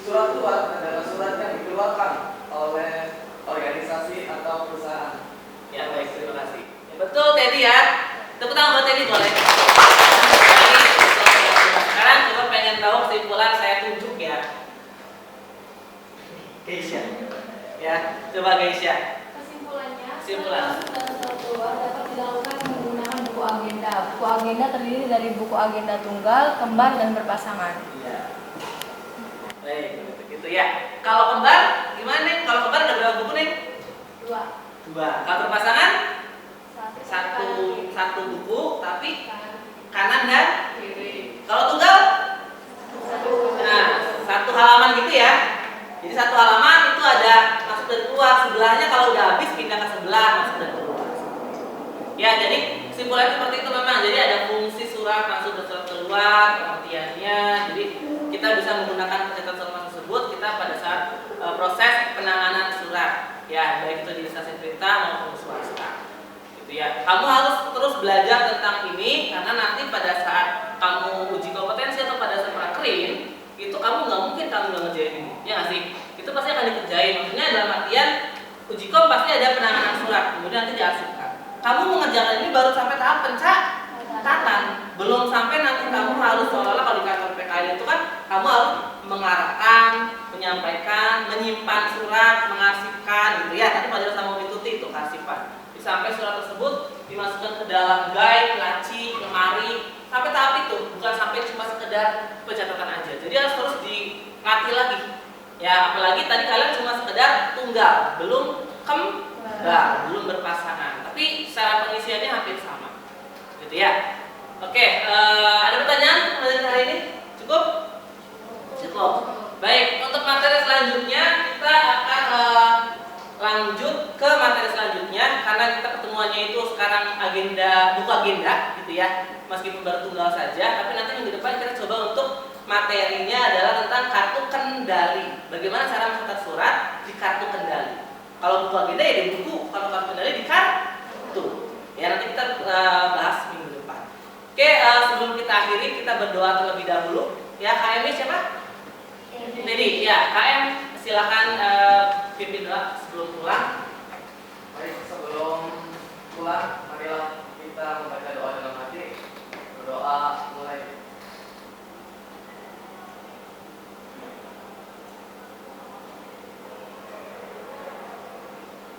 surat keluar adalah surat yang dikeluarkan oleh organisasi atau perusahaan. Ya baik, terima kasih. Ya, betul Teddy ya. Tepuk tangan buat Teddy boleh. Sekarang coba pengen tahu kesimpulan saya tunjuk ya. Keisha. Ya, coba Keisha. Kesimpulan dan surat keluar dapat dilakukan menggunakan buku agenda. Buku agenda terdiri dari buku agenda tunggal, kembar, dan berpasangan. Iya. Baik, gitu ya. Kalau kembar gimana nih? Kalau kembar ada berapa buku nih? 2. Kalau berpasangan? Satu buku, tapi kanan dan kiri. Kalau tunggal? Nah, 1 halaman gitu ya. Jadi 1 halaman itu ada masuk dan keluar. Sebelahnya kalau udah habis pindah ke sebelah masuk dan keluar. Ya, jadi kesimpulannya seperti itu memang. Jadi ada fungsi surat masuk dan surat keluar, pengertiannya. Jadi kita bisa menggunakan pencatatan surat tersebut kita pada saat proses penanganan surat. Ya, baik itu di instansi perintah maupun swasta. Gitu ya. Kamu harus terus belajar tentang ini karena nanti pada saat kamu uji kompetensi atau pada saat prakrin itu kamu nggak mungkin kamu nggak ngerjain ini, ya nggak sih? Itu pasti akan dikerjain. Maksudnya dalam artian uji kom pasti ada penanganan surat, kemudian nanti diarsipkan. Kamu mengerjakan ini baru sampai tahap pencatatan, belum sampai nanti kamu harus seolah-olah kalau di kantor PKL itu kan kamu harus mengarahkan, menyampaikan, menyimpan surat, mengarsipkan, gitu ya. Tadi Pak sama Mituti itu arsipan. Sampai surat tersebut dimasukkan ke dalam guide, laci, lemari, sampai tahap itu, bukan sampai cuma sekedar pencatatan aja. Jadi harus terus dilatih lagi. Ya, apalagi tadi kalian cuma sekedar tunggal, belum kembar, belum berpasangan. Tapi secara pengisiannya hampir sama. Gitu ya. Oke, ada pertanyaan hari ini? Cukup? Cukup. Baik, untuk materi selanjutnya kita akan lanjut ke materi selanjutnya karena kita pertemuannya itu sekarang buku agenda gitu ya, meskipun baru tunggal saja, tapi nanti minggu depan kita coba untuk materinya adalah tentang kartu kendali, bagaimana cara mencatat surat di kartu kendali. Kalau buku agenda ya di buku, kalau kartu kendali di kartu ya, nanti kita bahas minggu depan. Oke, sebelum kita akhiri kita berdoa terlebih dahulu ya. KM siapa? Dedi ya, KM silakan pimpin doa sebelum pulang. Baik, sebelum pulang, marilah kita membaca doa dalam hati. Berdoa mulai.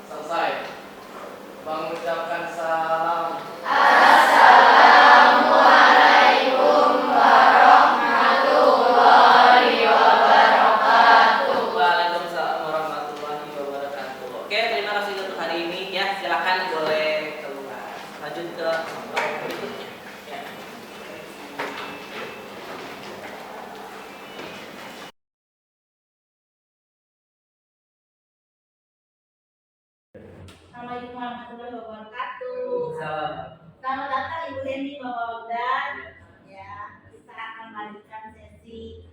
Selesai. Mengucapkan salam. Assalamualaikum warahmatullahi wabarakatuh. Waalaikumsalam warahmatullahi wabarakatuh. Oke, terima kasih untuk hari ini ya. Silakan boleh keluar. Lanjut ke topik berikutnya. Ya. Assalamualaikum warahmatullahi wabarakatuh. Salam. Selamat datang Ibu Hendy, Bapak Bagdan. Ya, kita akan melanjutkan sesi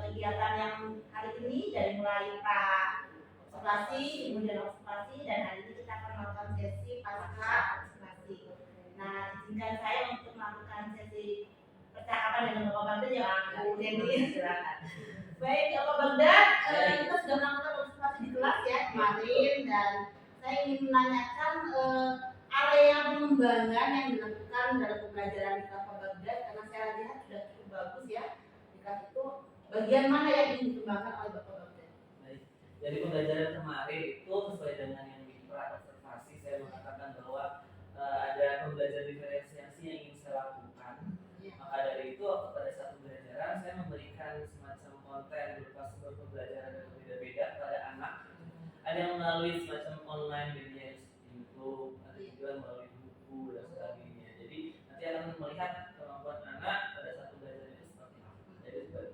kegiatan yang hari ini dari mulai observasi, kemudian observasi, dan hari ini kita akan melakukan sesi pasca observasi. Nah, izinkan saya untuk melakukan sesi percakapan dengan Bapak Bagdan ya, Bu Hendy. Silakan. Baik, Bapak Bagdan, kita sudah melakukan observasi di kelas ya kemarin, dan saya ingin menanyakan area pengembangan yang dilakukan dalam pembelajaran di Bapak Bagdan, karena saya lihat sudah cukup bagus ya. Di kelas itu bagian mana yang ingin dikembangkan oleh Bapak Bagdan? Baik. Dari pembelajaran kemarin itu sesuai dengan yang di observasi, saya mengatakan bahwa ada pembelajaran diferensiasi yang ingin saya lakukan. Maka dari itu pada saat pembelajaran saya memberikan semacam konten berupa sumber pembelajaran yang berbeda-beda pada anak. Ada yang melalui semacam online media seperti YouTube, ada juga melalui buku dan sebagainya. Jadi nanti akan melihat kemampuan anak pada saat belajar itu seperti apa.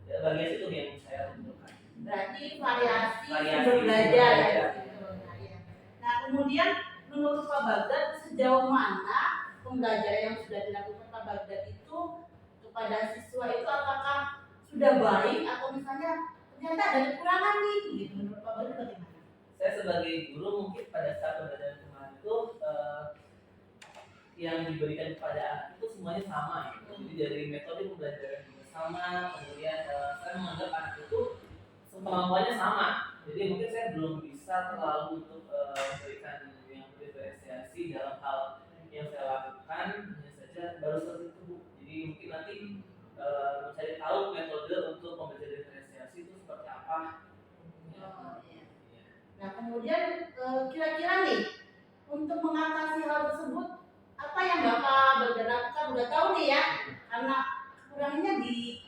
Jadi bagian itu yang saya tunjukkan. Berarti variasi Variasi belajar ya. belajar. Nah, kemudian menurut Pak Bagdan sejauh mana pembelajaran yang sudah dilakukan Pak Bagdan itu kepada siswa itu apakah sudah baik atau misalnya ternyata ada kekurangan nih? Gitu. Menurut Pak Bagdan bagaimana? Saya sebagai guru mungkin pada saat pembelajaran kemarin itu yang diberikan kepada anak itu semuanya sama gitu. Jadi dari metode pembelajaran juga sama, kemudian saya menganggap anak itu kemampuannya sama. Jadi mungkin saya belum bisa terlalu untuk memberikan yang diferensiasi dalam hal yang saya lakukan, hanya saja baru seperti itu Bu. Jadi mungkin nanti mencari tahu metode untuk pembelajaran diferensiasi itu seperti apa. Oh, iya. Nah, kemudian kira-kira nih untuk mengatasi hal tersebut apa yang Bapak Bagdan lakukan? Udah tahu nih ya, karena kurangnya di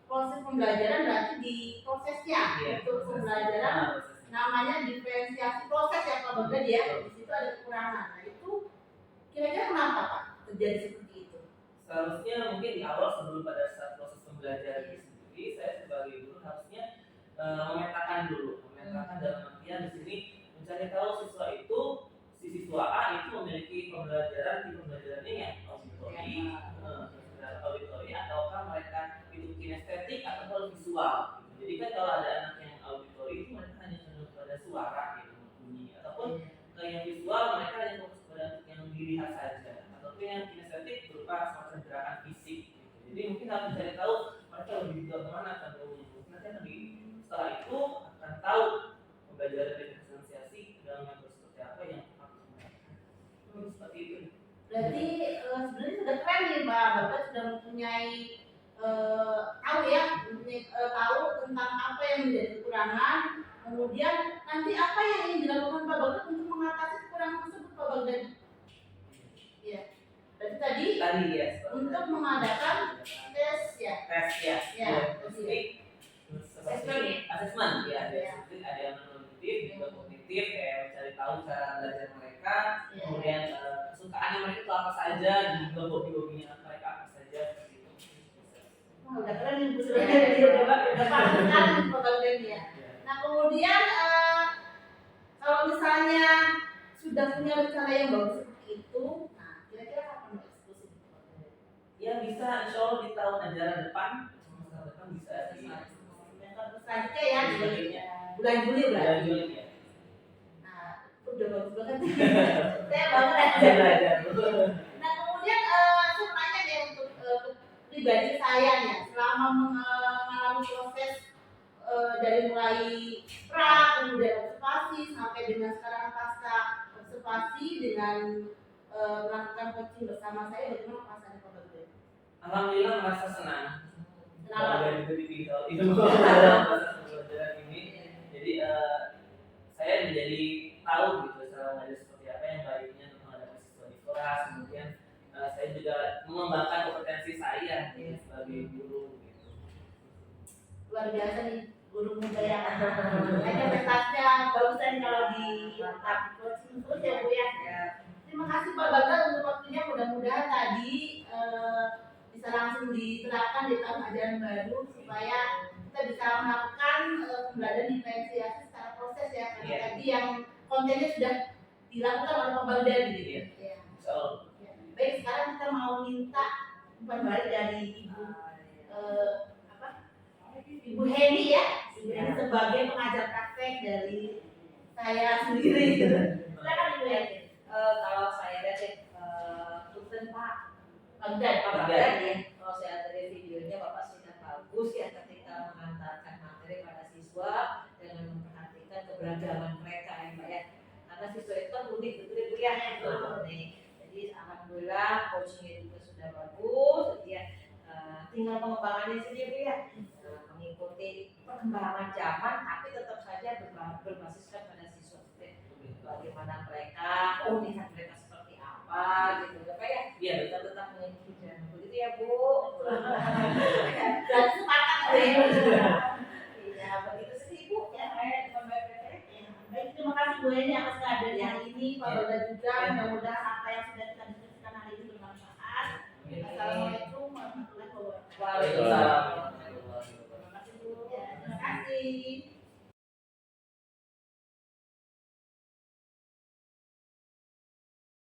proses pembelajaran berarti di prosesnya. Untuk pembelajaran namanya diferensiasi proses ya Pak Bagdan ya. Di situ ada kekurangan. Nah, itu kira-kira kenapa Pak terjadi seperti itu? Seharusnya mungkin di awal sebelum pada saat proses pembelajaran itu sendiri, saya sebagai guru harusnya memetakan dulu. Memetakan dalam artian di sini mencari tahu siswa itu, si siswa A itu memiliki pembelajaran di pembelajarannya yang auditori ataukah mereka itu kinestetik atau visual. Jadi kan kalau ada anak yang auditori itu mereka hanya cenderung pada suara gitu, bunyi, ataupun yang visual mereka hanya fokus pada yang dilihat saja, ataupun yang kinestetik berupa semacam gerakan fisik gitu. Jadi mungkin harus mencari tahu mereka lebih bagaimana cenderungnya. Nanti lebih setelah itu akan tahu pembelajaran diferensiasi dalam metode seperti apa yang tepat untuk mereka. Seperti itu. Berarti sebenarnya sudah keren nih Pak Bagdan sudah mempunyai tahu ya, tahu tentang apa yang menjadi kekurangan. Kemudian nanti apa yang ingin dilakukan Pak Bagdan untuk mengatasi kekurangan tersebut Pak Bagdan? Iya. Berarti tadi ya, untuk mengadakan tes ya. Tes ya. Ya. Asesmen ya, ada yang kognitif, juga kognitif kayak mencari tahu cara belajar mereka, kemudian kesukaannya mereka itu apa saja, juga hobi-hobinya mereka apa saja seperti itu. Wah, udah keren nih Bu sudah paham sekali Pak Bagdan ya. Nah, kemudian kalau misalnya sudah punya rencana yang bagus seperti itu, nah kira-kira kapan mau eksekusi? Ya bisa, insya Allah di tahun ajaran depan, semester depan bisa di selanjutnya ya di bulan Juli bulan berarti. Juli ya. Nah, udah bagus banget. Saya banget aja. Nah, kemudian saya nanya deh untuk pribadi saya ya, selama mengalami proses dari mulai pra, kemudian observasi sampai dengan sekarang pasca observasi dengan melakukan coaching bersama saya, bagaimana perasaan Pak Bagdan? Alhamdulillah merasa senang. Kenapa? Juga diberitahu ilmu dalam proses pembelajaran ini. Jadi saya menjadi tahu gitu cara mengajar seperti apa yang baiknya untuk menghadapi siswa di kelas. Kemudian saya juga mengembangkan kompetensi saya sebagai guru gitu. Luar biasa nih guru muda yang kayaknya prestasinya bagus kan kalau di coaching terus ya Bu ya. Terima kasih Pak Bagdan untuk waktunya, mudah-mudahan tadi bisa langsung diterapkan di tahun ajaran baru supaya kita bisa melakukan pembelajaran diferensiasi secara proses ya, karena tadi yang kontennya sudah dilakukan oleh Pak Bagdan gitu ya. So, Baik, sekarang kita mau minta umpan balik dari Ibu Ibu Heni ya, Ibu Heni sebagai pengajar praktek dari saya sendiri. Silakan Ibu Heni. Kalau saya lihat punten Pak Bagdad. ya, kalau saya lihat videonya Bapak sudah bagus ya ketika mengantarkan materi pada siswa dengan memperhatikan keberagaman mereka ya Pak ya. Karena siswa itu kan unik betul Ibu ya. Jadi alhamdulillah coachingnya juga sudah bagus, ya. Tinggal pengembangannya saja Bu ya. Mengikuti perkembangan zaman tapi tetap saja berbasiskan pada siswa. Bagaimana mereka, keunikan mereka seperti apa gitu Pak ya. Iya, Kita tetap mengikuti begitu ya Bu. Dan sepakat.